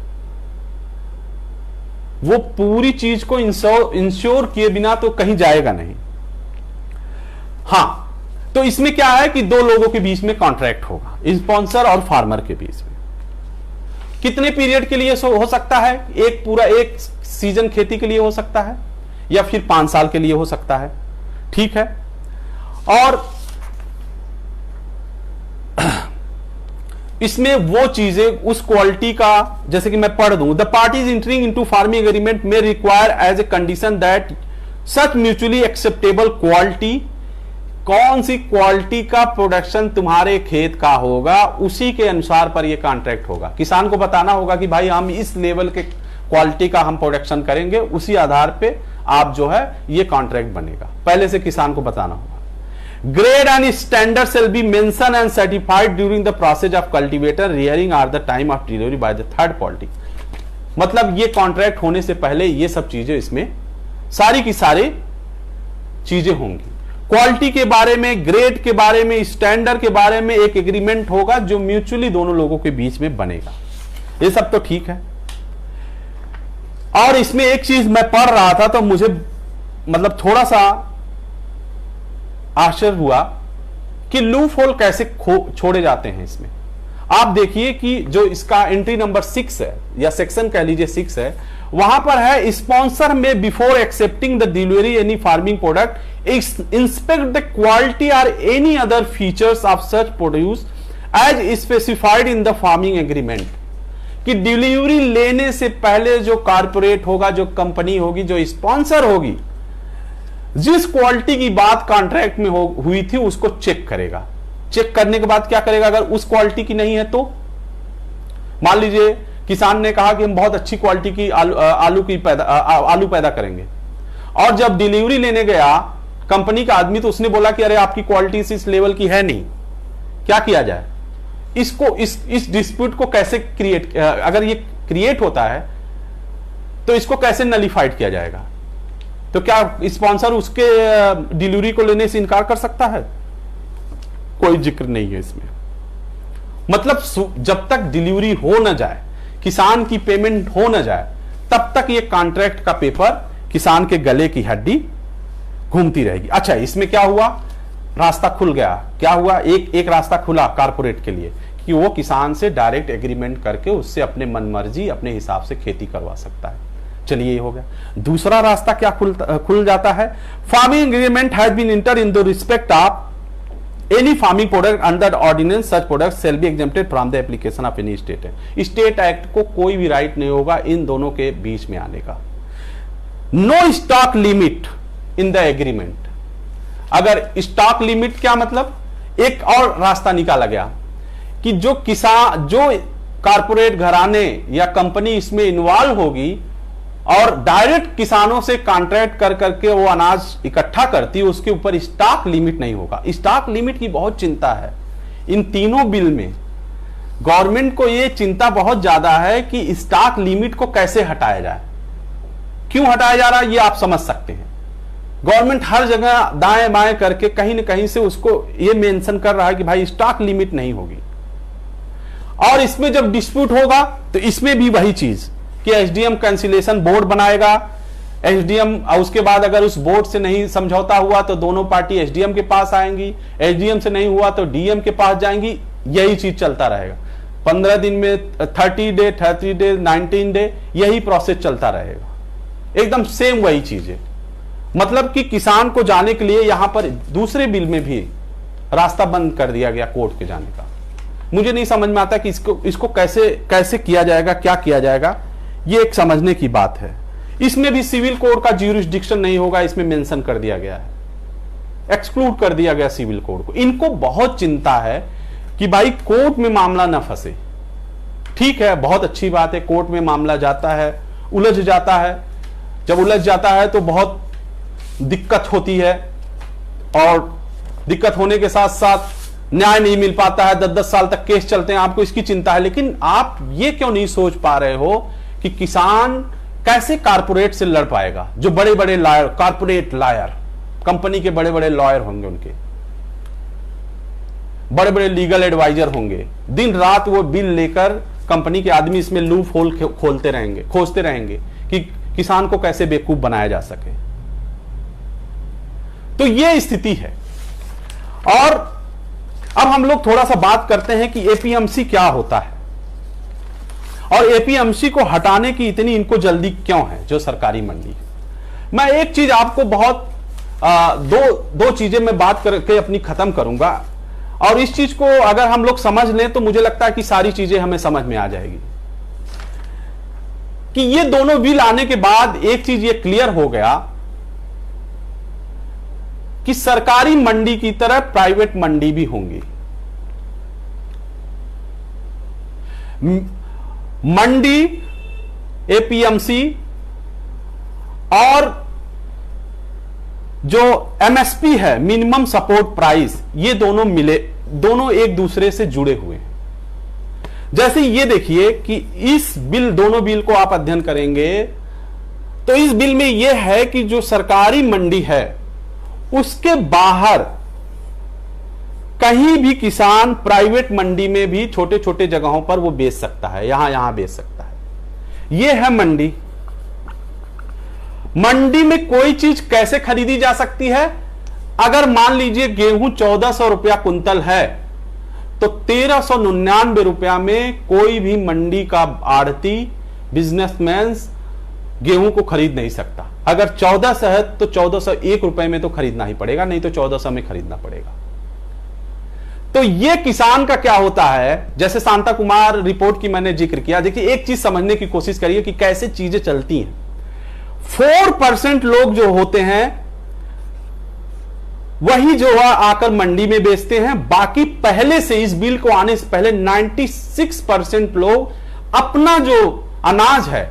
S1: वो पूरी चीज को इंश्योर किए बिना तो कहीं जाएगा नहीं। हां, तो इसमें क्या है कि दो लोगों के बीच में कॉन्ट्रैक्ट होगा, स्पॉन्सर और फार्मर के बीच में। कितने पीरियड के लिए हो सकता है? एक पूरा एक सीजन खेती के लिए हो सकता है, या फिर 5 साल के लिए हो सकता है। ठीक है। और इसमें वो चीजें उस क्वालिटी का, जैसे कि मैं पढ़ दूं, the parties entering into farming agreement में require as a condition that such mutually acceptable quality, कौन सी क्वालिटी का प्रोडक्शन तुम्हारे खेत का होगा, उसी के अनुसार पर यह कॉन्ट्रैक्ट होगा। किसान को बताना होगा कि भाई हम इस लेवल के क्वालिटी का हम प्रोडक्शन करेंगे, उसी आधार पे आप जो है ये कॉन्ट्रैक्ट बनेगा, पहले से किसान को बताना होगा। Grade and standard shall be mentioned and certified during the process of cultivator rearing or the time of delivery by the third party। मतलब ये कॉन्ट्रैक्ट होने से पहले ये सब चीजें इसमें सारी की सारी चीजें होंगी। क्वालिटी के बारे में, ग्रेड के बारे में, स्टैंडर्ड के बारे में एक एग्रीमेंट होगा जो म्यूचुअली दोनों लोगों के बीच में बनेगा। ये सब तो ठीक है। और इसमें एक चीज मैं पढ़ रहा था तो मुझे मतलब थोड़ा सा आश्चर्य हुआ कि लूप होल कैसे छोड़े जाते हैं इसमें। आप देखिए कि जो इसका एंट्री नंबर 6 है, या सेक्शन कह लीजिए 6 है, वहां पर है स्पॉन्सर में before accepting the delivery any farming product inspect the quality और any other features of such produce as specified in the farming agreement. कि डिलीवरी लेने से पहले जो कारपोरेट होगा, जो कंपनी होगी, जो स्पॉन्सर होगी, जिस क्वालिटी की बात कॉन्ट्रैक्ट में हुई थी उसको चेक करेगा। चेक करने के बाद क्या करेगा? अगर उस क्वालिटी की नहीं है तो मान लीजिए किसान ने कहा कि हम बहुत अच्छी क्वालिटी की आलू पैदा करेंगे, और जब डिलीवरी लेने गया कंपनी का आदमी तो उसने बोला कि अरे आपकी क्वालिटी इस लेवल की है नहीं, क्या किया जाए? इसको इस डिस्प्यूट को कैसे क्रिएट, अगर ये क्रिएट होता है तो इसको कैसे नलिफाइड किया जाएगा? तो क्या स्पॉन्सर उसके डिलीवरी को लेने से इनकार कर सकता है? कोई जिक्र नहीं है इसमें। मतलब जब तक डिलीवरी हो ना जाए, किसान की पेमेंट हो ना जाए, तब तक ये कॉन्ट्रैक्ट का पेपर किसान के गले की हड्डी घूमती रहेगी। अच्छा, इसमें क्या हुआ? रास्ता खुल गया। क्या हुआ? एक रास्ता खुला कारपोरेट के लिए कि वो किसान से डायरेक्ट एग्रीमेंट करके उससे अपने मनमर्जी, अपने हिसाब से खेती करवा सकता है। चलिए, ये हो गया। दूसरा रास्ता क्या खुल जाता है? Farming agreement has been entered in the respect of any farming product under ordinance such product shall be exempted from the application of any state है। स्टेट एक्ट को कोई भी राइट नहीं होगा इन दोनों के बीच में आने का। No stock limit in the agreement. अगर स्टॉक लिमिट क्या मतलब, एक और रास्ता निकाला गया कि जो किसान, जो कारपोरेट घराने या कंपनी इसमें इन्वॉल्व होगी और डायरेक्ट किसानों से कॉन्ट्रैक्ट कर करके वो अनाज इकट्ठा करती है, उसके ऊपर स्टॉक लिमिट नहीं होगा। स्टॉक लिमिट की बहुत चिंता है इन तीनों बिल में। गवर्नमेंट को ये चिंता बहुत ज्यादा है कि स्टॉक लिमिट को कैसे हटाया जाए। क्यों हटाया जा रहा है ये आप समझ सकते हैं। गवर्नमेंट हर जगह दाएं बाएं करके कहीं ना कहीं से उसको ये मेंशन कर रहा है कि भाई स्टॉक लिमिट नहीं होगी। और इसमें जब डिस्प्यूट होगा तो इसमें भी वही चीज कि एसडीएम कैंसिलेशन बोर्ड बनाएगा। एसडीएम उसके बाद अगर उस बोर्ड से नहीं समझौता हुआ तो दोनों पार्टी एसडीएम के पास आएंगी, एसडीएम से नहीं हुआ तो डीएम के पास जाएंगी। यही चीज चलता रहेगा 15 दिन में 30 डे 19 डे यही प्रोसेस चलता रहेगा। एकदम सेम वही चीज है। मतलब कि किसान को जाने के लिए यहां पर दूसरे बिल में भी रास्ता बंद कर दिया गया कोर्ट के जाने का। मुझे नहीं समझ में आता कि इसको कैसे किया जाएगा, क्या किया जाएगा। ये एक समझने की बात है। इसमें भी सिविल कोड का ज्यूरिसडिक्शन नहीं होगा, इसमें मेंशन कर दिया गया है, एक्सक्लूड कर दिया गया सिविल कोड को। इनको बहुत चिंता है कि भाई कोर्ट में मामला ना फंसे। ठीक है, बहुत अच्छी बात है, कोर्ट में मामला जाता है, उलझ जाता है। जब उलझ जाता है तो बहुत दिक्कत होती है और दिक्कत होने के साथ साथ न्याय नहीं मिल पाता है, 10-10 साल तक केस चलते हैं। आपको इसकी चिंता है, लेकिन आप ये क्यों नहीं सोच पा रहे हो कि किसान कैसे कारपोरेट से लड़ पाएगा। जो बड़े बड़े लॉयर, कारपोरेट लॉयर, कंपनी के बड़े बड़े लॉयर होंगे, उनके बड़े बड़े लीगल एडवाइजर होंगे, दिन रात वो बिल लेकर कंपनी के आदमी इसमें लूप होल खोलते रहेंगे, खोजते रहेंगे कि किसान को कैसे बेवकूफ बनाया जा सके। तो ये स्थिति है। और अब हम लोग थोड़ा सा बात करते हैं कि एपीएमसी क्या होता है और एपीएमसी को हटाने की इतनी इनको जल्दी क्यों है, जो सरकारी मंडी है। मैं एक चीज आपको बहुत दो चीजें मैं बात करके अपनी खत्म करूंगा और इस चीज को अगर हम लोग समझ लें तो मुझे लगता है कि सारी चीजें हमें समझ में आ जाएगी कि ये दोनों बिल आने के बाद एक चीज ये क्लियर हो गया कि सरकारी मंडी की तरह प्राइवेट मंडी भी होंगी। मंडी, एपीएमसी और जो एमएसपी है, मिनिमम सपोर्ट प्राइस, ये दोनों एक दूसरे से जुड़े हुए हैं। जैसे ये देखिए कि इस दोनों बिल को आप अध्ययन करेंगे तो इस बिल में यह है कि जो सरकारी मंडी है उसके बाहर कहीं भी किसान प्राइवेट मंडी में भी छोटे छोटे जगहों पर वो बेच सकता है, यहां बेच सकता है। ये है मंडी। मंडी में कोई चीज कैसे खरीदी जा सकती है। अगर मान लीजिए गेहूं 1400 रुपया कुंतल है तो 1399 रुपया में कोई भी मंडी का आड़ती, बिजनेसमैन गेहूं को खरीद नहीं सकता। अगर 1400 है तो 1401 रुपए में तो खरीदना ही पड़ेगा, नहीं तो 1400 में खरीदना पड़ेगा। तो ये किसान का क्या होता है, जैसे शांता कुमार रिपोर्ट की मैंने जिक्र किया। देखिए एक चीज समझने की कोशिश करिए कि कैसे चीजें चलती हैं। 4% लोग जो होते हैं वही जो है आकर मंडी में बेचते हैं। बाकी पहले से, इस बिल को आने से पहले 96% लोग अपना जो अनाज है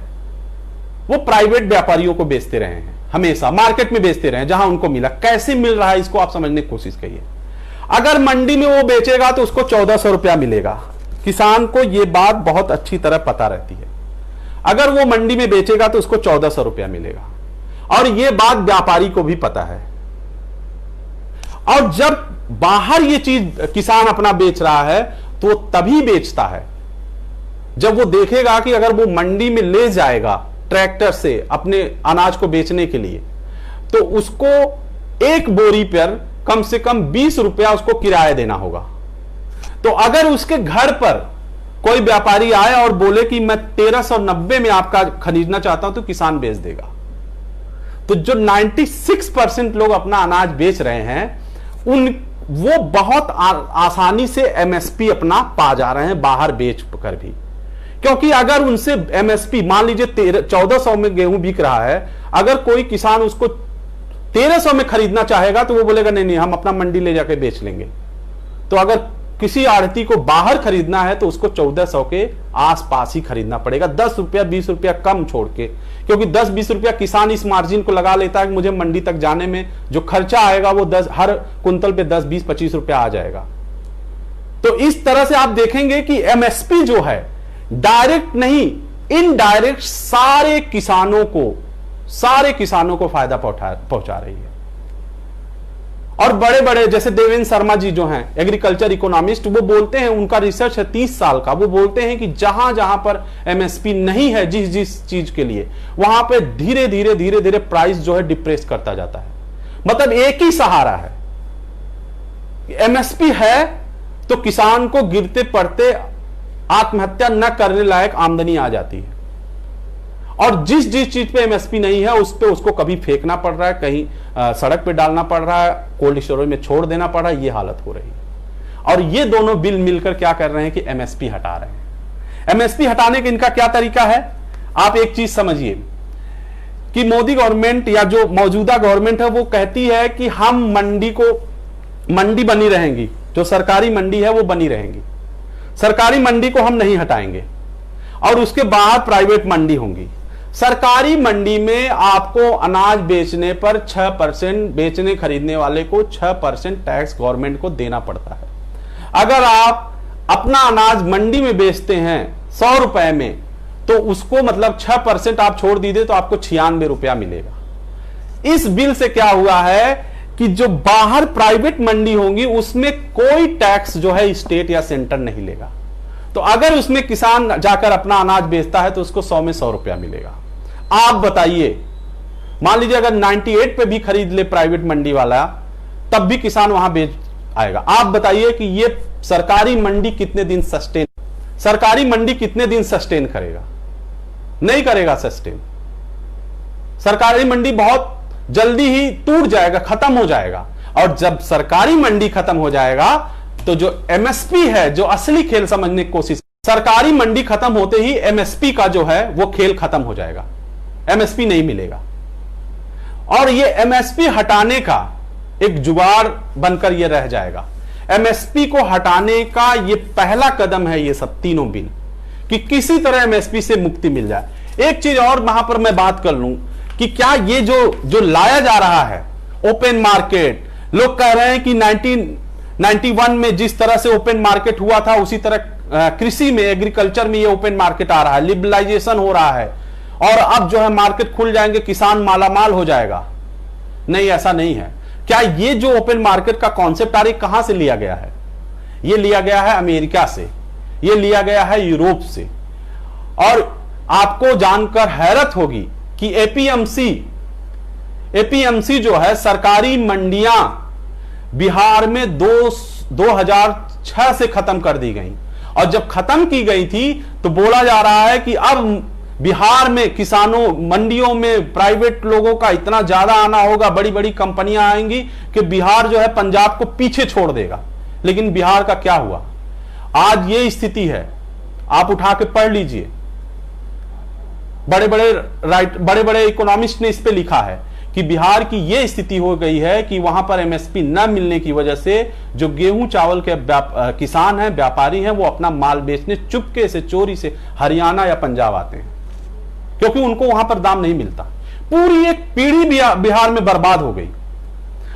S1: वो प्राइवेट व्यापारियों को बेचते रहे हैं, हमेशा मार्केट में बेचते रहे हैं जहां उनको मिला। कैसे मिल रहा है इसको आप समझने की कोशिश करिए। अगर मंडी में वो बेचेगा तो उसको 1400 रुपया मिलेगा। किसान को यह बात बहुत अच्छी तरह पता रहती है। अगर वो मंडी में बेचेगा तो उसको 1400 रुपया मिलेगा और यह बात व्यापारी को भी पता है। और जब बाहर ये चीज किसान अपना बेच रहा है तो वो तभी बेचता है जब वो देखेगा कि अगर वो मंडी में ले जाएगा ट्रैक्टर से अपने अनाज को बेचने के लिए तो उसको एक बोरी पर कम से कम 20 रुपया उसको किराया देना होगा। तो अगर उसके घर पर कोई व्यापारी आए और बोले कि मैं 1390 में आपका खरीदना चाहता हूं तो किसान बेच देगा। तो जो 96% लोग अपना अनाज बेच रहे हैं वो बहुत आसानी से एमएसपी अपना पा जा रहे हैं बाहर बेच कर भी। क्योंकि अगर उनसे एमएसपी मान लीजिए 1400 में गेहूं बिक रहा है, अगर कोई किसान उसको 1300 में खरीदना चाहेगा तो वो बोलेगा नहीं नहीं हम अपना मंडी ले जाके बेच लेंगे। तो अगर किसी आढ़ती को बाहर खरीदना है तो उसको 1400 के आसपास ही खरीदना पड़ेगा, 10 रुपया 20 रुपया कम छोड़ के। क्योंकि 10-20 रुपया किसान इस मार्जिन को लगा लेता है कि मुझे मंडी तक जाने में जो खर्चा आएगा वो 10 हर कुंतल पे 10-20-25 रुपया आ जाएगा। तो इस तरह से आप देखेंगे कि एमएसपी जो है डायरेक्ट नहीं इनडायरेक्ट सारे किसानों को फायदा पहुंचा रही है। और बड़े बड़े जैसे देवेंद्र शर्मा जी जो हैं एग्रीकल्चर इकोनॉमिस्ट, वो बोलते हैं, उनका रिसर्च है 30 साल का, वो बोलते हैं कि जहां जहां पर एमएसपी नहीं है जिस जिस चीज के लिए, वहां पे धीरे धीरे प्राइस जो है डिप्रेस करता जाता है। मतलब एक ही सहारा है, एमएसपी है तो किसान को गिरते पड़ते आत्महत्या न करने लायक आमदनी आ जाती है। और जिस जिस चीज पे एमएसपी नहीं है उस पे उसको कभी फेंकना पड़ रहा है, कहीं सड़क पे डालना पड़ रहा है, कोल्ड स्टोरेज में छोड़ देना पड़ रहा है, ये हालत हो रही है। और ये दोनों बिल मिलकर क्या कर रहे हैं कि एमएसपी हटा रहे हैं। एमएसपी हटाने का इनका क्या तरीका है, आप एक चीज समझिए कि मोदी गवर्नमेंट या जो मौजूदा गवर्नमेंट है वो कहती है कि हम मंडी बनी रहेंगी, जो सरकारी मंडी है वो बनी रहेंगी, सरकारी मंडी को हम नहीं हटाएंगे, और उसके बाद प्राइवेट मंडी होंगी। सरकारी मंडी में आपको अनाज बेचने पर 6%, बेचने खरीदने वाले को 6% टैक्स गवर्नमेंट को देना पड़ता है। अगर आप अपना अनाज मंडी में बेचते हैं 100 रुपए में, तो उसको मतलब 6% आप छोड़ दीजिए तो आपको 96 रुपया मिलेगा। इस बिल से क्या हुआ है कि जो बाहर प्राइवेट मंडी होंगी उसमें कोई टैक्स जो है स्टेट या सेंटर नहीं लेगा। तो अगर उसमें किसान जाकर अपना अनाज बेचता है तो उसको 100 में 100 रुपया मिलेगा। आप बताइए, मान लीजिए अगर 98 पे भी खरीद ले प्राइवेट मंडी वाला, तब भी किसान वहां बेच आएगा। आप बताइए कि ये सरकारी मंडी कितने दिन सस्टेन करेगा? नहीं करेगा सस्टेन। सरकारी मंडी बहुत जल्दी ही टूट जाएगा, खत्म हो जाएगा। और जब सरकारी मंडी खत्म हो जाएगा तो जो एमएसपी है, जो असली खेल समझने की कोशिश, सरकारी मंडी खत्म होते ही एमएसपी का जो है वो खेल खत्म हो जाएगा, एमएसपी नहीं मिलेगा। और ये एमएसपी हटाने का एक जुगाड़ बनकर ये रह जाएगा। एमएसपी को हटाने का ये पहला कदम है, ये सब तीनों बिल, कि किसी तरह एमएसपी से मुक्ति मिल जाए। एक चीज और वहां पर मैं बात कर लूं कि क्या ये जो लाया जा रहा है ओपन मार्केट, लोग कह रहे हैं कि 1991 में जिस तरह से ओपन मार्केट हुआ था उसी तरह कृषि में, एग्रीकल्चर में ये ओपन मार्केट आ रहा है, लिबरलाइजेशन हो रहा है और अब जो है मार्केट खुल जाएंगे, किसान मालामाल हो जाएगा। नहीं, ऐसा नहीं है। क्या ये जो ओपन मार्केट का कॉन्सेप्ट आ रही कहां से लिया गया है? ये लिया गया है अमेरिका से, ये लिया गया है यूरोप से। और आपको जानकर हैरत होगी कि एपीएमसी जो है सरकारी मंडियां बिहार में 2006 से खत्म कर दी गई। और जब खत्म की गई थी तो बोला जा रहा है कि अब बिहार में किसानों, मंडियों में प्राइवेट लोगों का इतना ज्यादा आना होगा, बड़ी बड़ी कंपनियां आएंगी कि बिहार जो है पंजाब को पीछे छोड़ देगा। लेकिन बिहार का क्या हुआ? आज ये स्थिति है, आप उठा के पढ़ लीजिए। बड़े बड़े इकोनॉमिस्ट ने इस पे लिखा है कि बिहार की यह स्थिति हो गई है कि वहां पर एमएसपी न मिलने की वजह से जो गेहूं चावल के किसान हैं, व्यापारी हैं, वो अपना माल बेचने चुपके से, चोरी से हरियाणा या पंजाब आते हैं, क्योंकि उनको वहां पर दाम नहीं मिलता। पूरी एक पीढ़ी बिहार में बर्बाद हो गई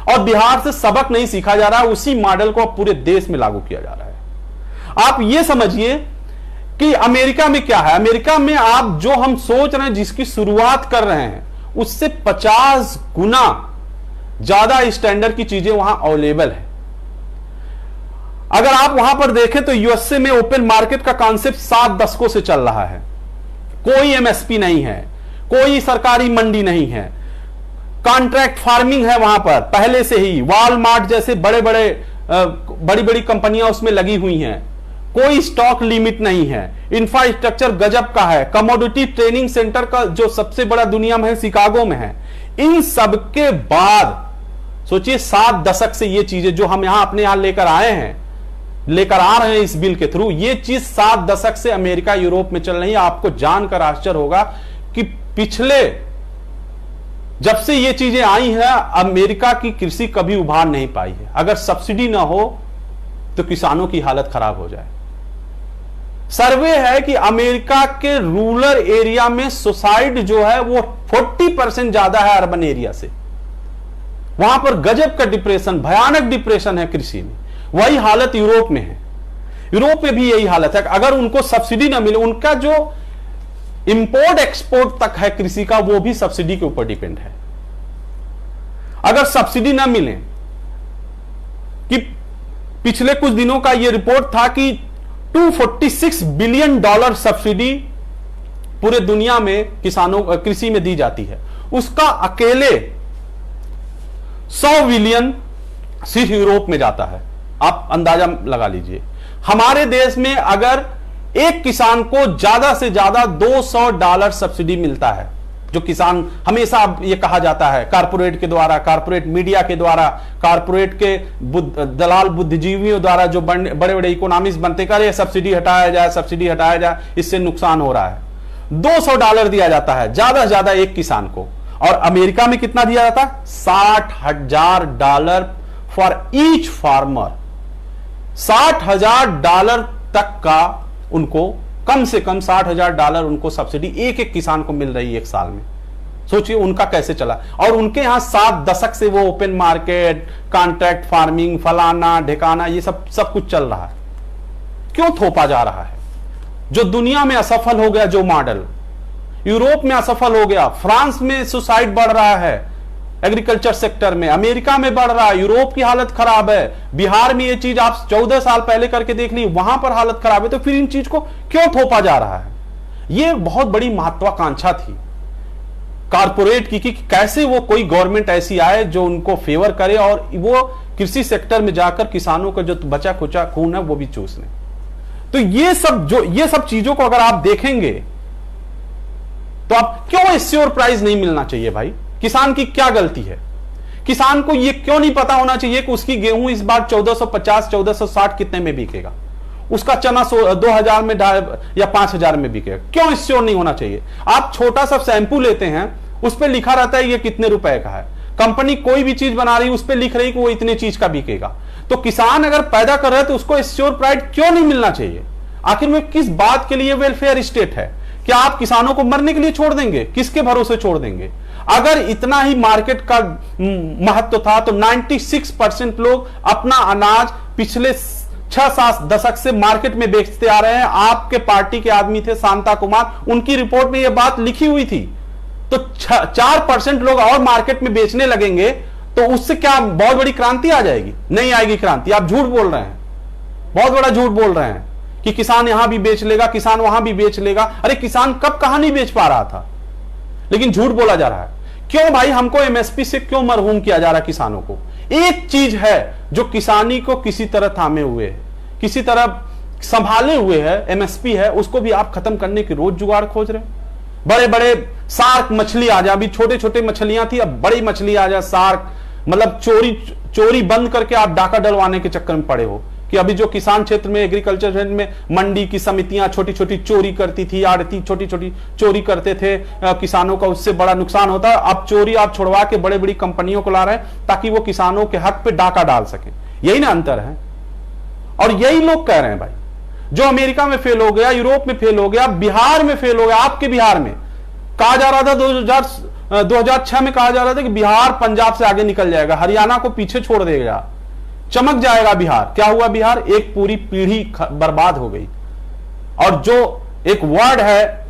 S1: और बिहार से सबक नहीं सीखा जा रहा है। उसी मॉडल को अब पूरे देश में लागू किया जा रहा है। आप ये समझिए कि अमेरिका में क्या है। अमेरिका में आप जो हम सोच रहे हैं, जिसकी शुरुआत कर रहे हैं, उससे 50 गुना ज्यादा स्टैंडर्ड की चीजें वहां अवेलेबल है। अगर आप वहां पर देखें तो यूएसए में ओपन मार्केट का कॉन्सेप्ट 7 दशकों से चल रहा है। कोई एमएसपी नहीं है, कोई सरकारी मंडी नहीं है, कॉन्ट्रैक्ट फार्मिंग है वहां पर पहले से ही। वॉलमार्ट जैसे बड़ी बड़ी कंपनियां उसमें लगी हुई हैं। कोई स्टॉक लिमिट नहीं है, इंफ्रास्ट्रक्चर गजब का है, कमोडिटी ट्रेनिंग सेंटर का जो सबसे बड़ा दुनिया में है, शिकागो में है। इन सब के बाद सोचिए 7 दशक से ये चीजें जो हम यहां अपने यहां लेकर आ रहे हैं इस बिल के थ्रू, ये चीज 7 दशक से अमेरिका यूरोप में चल रही है। आपको जानकर आश्चर्य होगा कि पिछले जब से ये चीजें आई हैं, अमेरिका की कृषि कभी उभार नहीं पाई है। अगर सब्सिडी ना हो तो किसानों की हालत खराब हो जाए। सर्वे है कि अमेरिका के रूरल एरिया में सुसाइड जो है वो 40% ज्यादा है अर्बन एरिया से। वहां पर गजब का डिप्रेशन, भयानक डिप्रेशन है कृषि में। वही हालत यूरोप में है। यूरोप में भी यही हालत है। अगर उनको सब्सिडी ना मिले, उनका जो इंपोर्ट एक्सपोर्ट तक है कृषि का, वो भी सब्सिडी के ऊपर डिपेंड है। अगर सब्सिडी ना मिले, कि पिछले कुछ दिनों का यह रिपोर्ट था कि $246 बिलियन सब्सिडी पूरे दुनिया में किसानों कृषि में दी जाती है, उसका अकेले 100 बिलियन सिर्फ यूरोप में जाता है। आप अंदाजा लगा लीजिए। हमारे देश में अगर एक किसान को ज्यादा से ज्यादा $200 सब्सिडी मिलता है, जो किसान हमेशा ये कहा जाता है कारपोरेट के द्वारा, कारपोरेट मीडिया के द्वारा, कारपोरेट के दलाल बुद्धिजीवियों द्वारा, जो बड़े बड़े इकोनॉमिस्ट बनते कर सब्सिडी हटाया जाए, सब्सिडी हटाया जाए, इससे नुकसान हो रहा है। $200 दिया जाता है ज्यादा से ज्यादा एक किसान को। और अमेरिका में कितना दिया जाता है? $60,000 फॉर ईच फार्मर। $60,000 तक का उनको, कम से कम $60,000 उनको सब्सिडी एक एक किसान को मिल रही है एक साल में। सोचिए उनका कैसे चला। और उनके यहां 7 दशक से वो ओपन मार्केट, कॉन्ट्रैक्ट फार्मिंग, फलाना ढिकाना, ये सब कुछ चल रहा है। क्यों थोपा जा रहा है? जो दुनिया में असफल हो गया, जो मॉडल यूरोप में असफल हो गया, फ्रांस में सुसाइड बढ़ रहा है एग्रीकल्चर सेक्टर में, अमेरिका में बढ़ रहा है, यूरोप की हालत खराब है, बिहार में ये चीज आप 14 साल पहले करके देख ली, वहां पर हालत खराब है, तो फिर इन चीज को क्यों थोपा जा रहा है? ये बहुत बड़ी महत्वाकांक्षा थी कारपोरेट की कि कैसे वो कोई गवर्नमेंट ऐसी आए जो उनको फेवर करे और वो कृषि सेक्टर में जाकर किसानों का जो बचा खुचा खून है वो भी चूस लें। तो ये सब चीजों को अगर आप देखेंगे तो आप क्यों एश्योर प्राइस नहीं मिलना चाहिए भाई? किसान की क्या गलती है? किसान को यह क्यों नहीं पता होना चाहिए कि उसकी गेहूं इस बार 1450 1460 कितने में बिकेगा, उसका चना 2000 में या 5000 में बिकेगा? क्यों एश्योर नहीं होना चाहिए? आप छोटा सा शैंपू लेते हैं, उस पर लिखा रहता है ये कितने रुपए का है। कंपनी कोई भी चीज बना रही है, उस पर लिख रही कि वो इतने चीज का बिकेगा। तो किसान अगर पैदा कर रहे हैं तो उसको एश्योर प्राइस क्यों नहीं मिलना चाहिए? आखिर में किस बात के लिए वेलफेयर स्टेट है? क्या आप किसानों को मरने के लिए छोड़ देंगे? किसके भरोसे छोड़ देंगे? अगर इतना ही मार्केट का महत्व था तो 96% लोग अपना अनाज पिछले 6-7 दशक से मार्केट में बेचते आ रहे हैं। आपके पार्टी के आदमी थे शांता कुमार, उनकी रिपोर्ट में यह बात लिखी हुई थी। तो 4% लोग और मार्केट में बेचने लगेंगे तो उससे क्या बहुत बड़ी क्रांति आ जाएगी? नहीं आएगी क्रांति। आप झूठ बोल रहे हैं, बहुत बड़ा झूठ बोल रहे हैं कि किसान यहां भी बेच लेगा, किसान वहां भी बेच लेगा। अरे किसान कब कहां नहीं बेच पा रहा था, लेकिन झूठ बोला जा रहा है। क्यों भाई? हमको एमएसपी से क्यों मरहूम किया जा रहा है किसानों को? एक चीज है जो किसानी को किसी तरह थामे हुए है, किसी तरह संभाले हुए है, एमएसपी है, उसको भी आप खत्म करने की रोज जुगाड़ खोज रहे। बड़े बड़े सार्क मछली आ जा, अभी छोटे छोटे मछलियां थी, अब बड़ी मछली आ जा, सार्क मतलब चोरी बंद करके आप डाका डलवाने के चक्कर में पड़े हो। कि अभी जो किसान क्षेत्र में, एग्रीकल्चर क्षेत्र में मंडी की समितियां छोटी छोटी चोरी करती थी, आड़ती छोटी छोटी चोरी करते थे, किसानों का उससे बड़ा नुकसान होता है। अब चोरी आप छुड़वा के बड़े बड़ी कंपनियों को ला रहे हैं ताकि वो किसानों के हक पे डाका डाल सके। यही ना अंतर है। और यही लोग कह रहे हैं भाई, जो अमेरिका में फेल हो गया, यूरोप में फेल हो गया, बिहार में फेल हो गया। आपके बिहार में कहा जा रहा था 2006 में कहा जा रहा था कि बिहार पंजाब से आगे निकल जाएगा, हरियाणा को पीछे छोड़ देगा, चमक जाएगा बिहार। क्या हुआ? बिहार एक पूरी पीढ़ी बर्बाद हो गई। और जो एक वर्ड है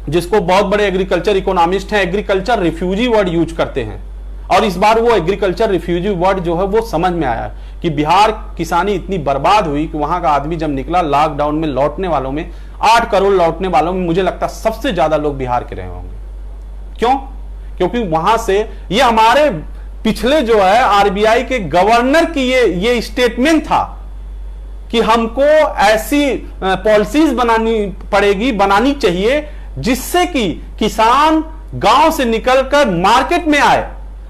S1: जिसको बहुत बड़े एग्रीकल्चर इकोनॉमिस्ट हैं एग्रीकल्चर रिफ्यूजी वर्ड यूज करते हैं, और इस बार वो एग्रीकल्चर रिफ्यूजी वर्ड जो है वो समझ में आया कि बिहार किसानी इतनी बर्बाद हुई कि वहां का आदमी जब निकला, लॉकडाउन में लौटने वालों में 8 करोड़ लौटने वालों में मुझे लगता सबसे ज्यादा लोग बिहार के रहे होंगे। क्यों? क्योंकि वहां से ये हमारे पिछले जो है आरबीआई के गवर्नर की ये स्टेटमेंट था कि हमको ऐसी पॉलिसीज बनानी चाहिए जिससे कि किसान गांव से निकलकर मार्केट में आए।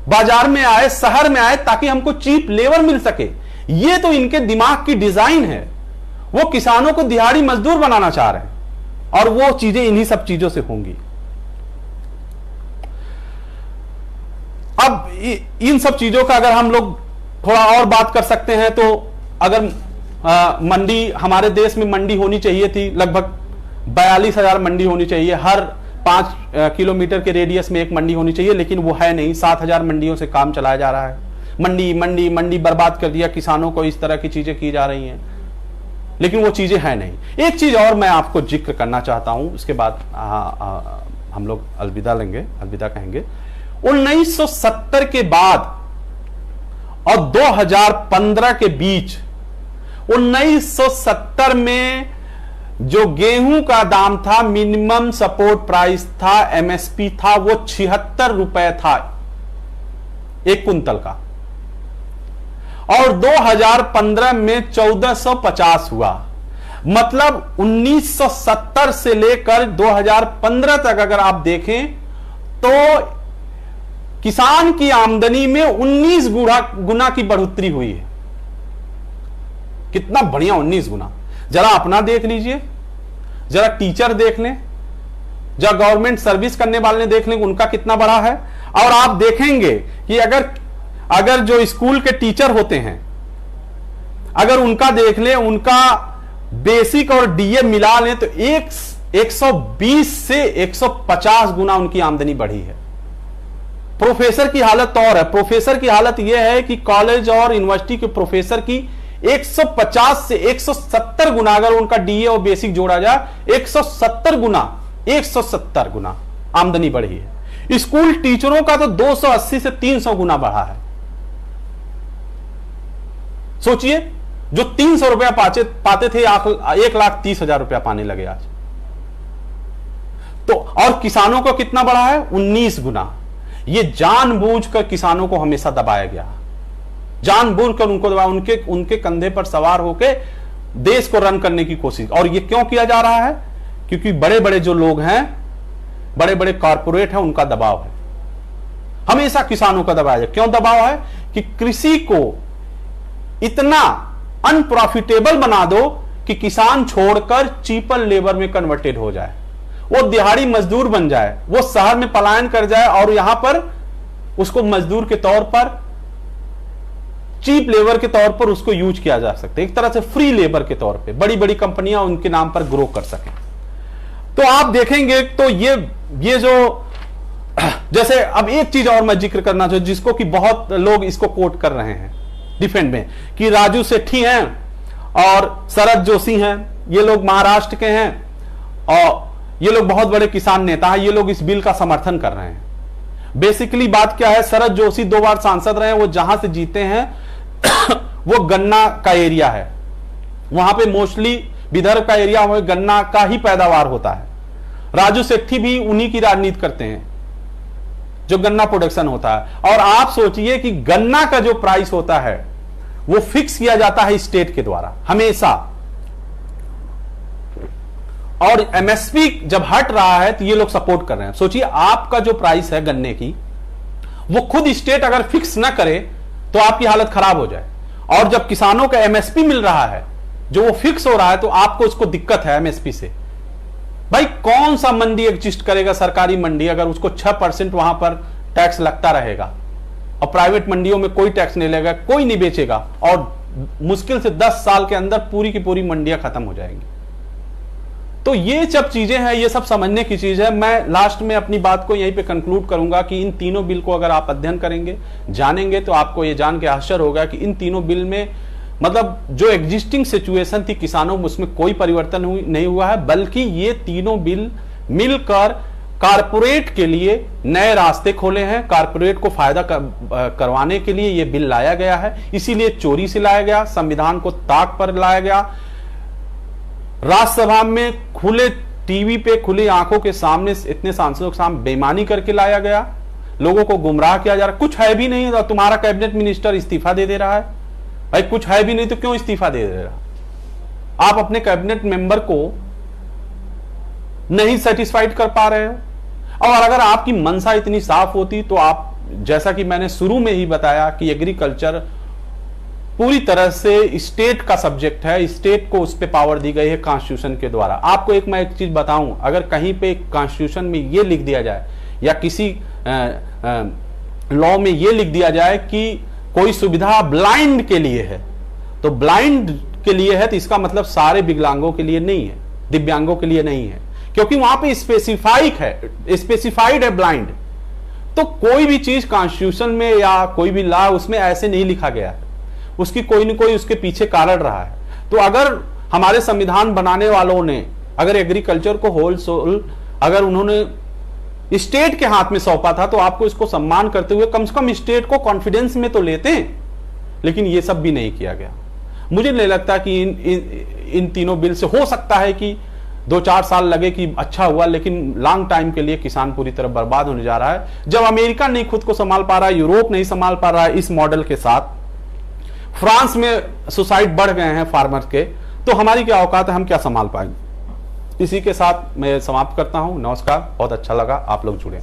S1: बाजार में आए, शहर में आए, ताकि हमको चीप लेबर मिल सके। ये तो इनके दिमाग की डिजाइन है। वो किसानों को दिहाड़ी मजदूर बनाना चाह रहे हैं और वो चीजें इन्हीं सब चीजों से होंगी। अब इन सब चीजों का अगर हम लोग थोड़ा और बात कर सकते हैं तो अगर मंडी, हमारे देश में मंडी होनी चाहिए थी, लगभग 42,000 मंडी होनी चाहिए, हर 5 किलोमीटर के रेडियस में एक मंडी होनी चाहिए, लेकिन वो है नहीं। 7,000 मंडियों से काम चलाया जा रहा है। मंडी मंडी मंडी बर्बाद कर दिया किसानों को, इस तरह की चीजें की जा रही हैं, लेकिन वो चीजें है नहीं। एक चीज और मैं आपको जिक्र करना चाहता हूं, उसके बाद हम लोग अलविदा लेंगे, अलविदा कहेंगे। 1970 के बाद और 2015 के बीच, 1970 में जो गेहूं का दाम था, मिनिमम सपोर्ट प्राइस था, एमएसपी था, वो 76 रुपए था एक कुंतल का, और 2015 में 1450 हुआ। मतलब 1970 से लेकर 2015 तक अगर आप देखें तो किसान की आमदनी में 19 गुना की बढ़ोतरी हुई है। कितना बढ़िया 19 गुना। जरा अपना देख लीजिए, जरा टीचर देख लें, जरा गवर्नमेंट सर्विस करने वाले देख लें उनका कितना बड़ा है। और आप देखेंगे कि अगर जो स्कूल के टीचर होते हैं, अगर उनका देख लें, उनका बेसिक और डीए मिला लें तो 120 से 150 गुना उनकी आमदनी बढ़ी है। प्रोफेसर की हालत और है। प्रोफेसर की हालत यह है कि कॉलेज और यूनिवर्सिटी के प्रोफेसर की 150 से 170 गुना, अगर उनका डीए और बेसिक जोड़ा जाए, 170 गुना आमदनी बढ़ी है। स्कूल टीचरों का तो 280 से 300 गुना बढ़ा है। सोचिए, जो 300 रुपया पाते थे 1,30,000 रुपया पाने लगे आज। तो और किसानों को कितना बढ़ा है? 19 गुना। ये जानबूझकर किसानों को हमेशा दबाया गया, जानबूझकर उनको दबाया, उनके कंधे पर सवार होकर देश को रन करने की कोशिश। और ये क्यों किया जा रहा है? क्योंकि बड़े बड़े जो लोग हैं, बड़े बड़े कॉरपोरेट हैं, उनका दबाव है। हमेशा किसानों का दबाव है। क्यों दबाव है? कि कृषि को इतना अनप्रॉफिटेबल बना दो कि किसान छोड़कर चीपर लेबर में कन्वर्टेड हो जाए, वो दिहाड़ी मजदूर बन जाए, वो शहर में पलायन कर जाए और यहां पर उसको मजदूर के तौर पर, चीप लेबर के तौर पर उसको यूज किया जा सकता है, एक तरह से फ्री लेबर के तौर पे बड़ी बड़ी कंपनियां उनके नाम पर ग्रो कर सकें। तो आप देखेंगे तो ये जो, जैसे अब एक चीज और मैं जिक्र करना चाहूँ जिसको कि बहुत लोग इसको कोट कर रहे हैं डिफेंड में, कि राजू सेठी हैं और शरद जोशी हैं, ये लोग महाराष्ट्र के हैं और ये लोग बहुत बड़े किसान नेता हैं, ये लोग इस बिल का समर्थन कर रहे हैं। बेसिकली बात क्या है? शरद जोशी 2 बार सांसद रहे हैं, वो जहां से जीते हैं वो गन्ना का एरिया है, वहां पे मोस्टली विदर्भ का एरिया में गन्ना का ही पैदावार होता है। राजू सेठी भी उन्हीं की राजनीति करते हैं, जो गन्ना प्रोडक्शन होता है। और आप सोचिए कि गन्ना का जो प्राइस होता है वो फिक्स किया जाता है स्टेट के द्वारा हमेशा, और एमएसपी जब हट रहा है तो ये लोग सपोर्ट कर रहे हैं। सोचिए, आपका जो प्राइस है गन्ने की, वो खुद स्टेट अगर फिक्स ना करे तो आपकी हालत खराब हो जाए, और जब किसानों का एमएसपी मिल रहा है जो वो फिक्स हो रहा है तो आपको उसको दिक्कत है एमएसपी से। भाई कौन सा मंडी एग्जिस्ट करेगा, सरकारी मंडी, अगर उसको 6% वहां पर टैक्स लगता रहेगा और प्राइवेट मंडियों में कोई टैक्स नहीं लगेगा, कोई नहीं बेचेगा, और मुश्किल से 10 साल के अंदर पूरी की पूरी मंडियां खत्म हो जाएंगी। तो ये सब चीजें हैं, ये सब समझने की चीज है। मैं लास्ट में अपनी बात को यहीं पे कंक्लूड करूंगा कि इन तीनों बिल को अगर आप अध्ययन करेंगे, जानेंगे, तो आपको ये जान के आश्चर्य होगा कि इन तीनों बिल में मतलब जो एग्जिस्टिंग सिचुएशन थी किसानों में, उसमें कोई परिवर्तन नहीं हुआ है, बल्कि ये तीनों बिल मिलकर कारपोरेट के लिए नए रास्ते खोले हैं। कारपोरेट को फायदा करवाने के लिए ये बिल लाया गया है, इसीलिए चोरी से लाया गया, संविधान को ताक पर लाया गया, राज्यसभा में खुले टीवी पे खुली आंखों के सामने इतने सांसदों के सामने बेईमानी करके लाया गया, लोगों को गुमराह किया जा रहा। कुछ है भी नहीं, तुम्हारा कैबिनेट मिनिस्टर इस्तीफा दे रहा है। भाई कुछ है भी नहीं तो क्यों इस्तीफा दे रहा? आप अपने कैबिनेट मेंबर को नहीं सेटिस्फाइड कर पा रहे हो, और अगर आपकी मनसा इतनी साफ होती तो आप जैसा कि मैंने शुरू में ही बताया कि एग्रीकल्चर पूरी तरह से स्टेट का सब्जेक्ट है, स्टेट को उस पर पावर दी गई है कॉन्स्टिट्यूशन के द्वारा। आपको मैं एक चीज बताऊं, अगर कहीं पे कॉन्स्टिट्यूशन में ये लिख दिया जाए या किसी लॉ में ये लिख दिया जाए कि कोई सुविधा ब्लाइंड के लिए है, तो ब्लाइंड के लिए है तो इसका मतलब सारे विकलांगों के लिए नहीं है, दिव्यांगों के लिए नहीं है, क्योंकि वहां पे स्पेसिफाइड है ब्लाइंड। तो कोई भी चीज कॉन्स्टिट्यूशन में या कोई भी लॉ उसमें ऐसे नहीं लिखा गया है, उसकी कोई न कोई उसके पीछे कारण रहा है। तो अगर हमारे संविधान बनाने वालों ने अगर एग्रीकल्चर को होल सोल अगर उन्होंने स्टेट के हाथ में सौंपा था, तो आपको इसको सम्मान करते हुए कम से कम स्टेट को कॉन्फिडेंस में तो लेते हैं, लेकिन ये सब भी नहीं किया गया। मुझे नहीं लगता कि इन तीनों बिल से हो सकता है कि 2-4 साल लगे कि अच्छा हुआ, लेकिन लॉन्ग टाइम के लिए किसान पूरी तरह बर्बाद होने जा रहा है। जब अमेरिका नहीं खुद को संभाल पा रहा है, यूरोप नहीं संभाल पा रहा है इस मॉडल के साथ, फ्रांस में सुसाइड बढ़ गए हैं फार्मर के, तो हमारी क्या औकात है, हम क्या संभाल पाएंगे। इसी के साथ मैं समाप्त करता हूं। नमस्कार, बहुत अच्छा लगा आप लोग जुड़े।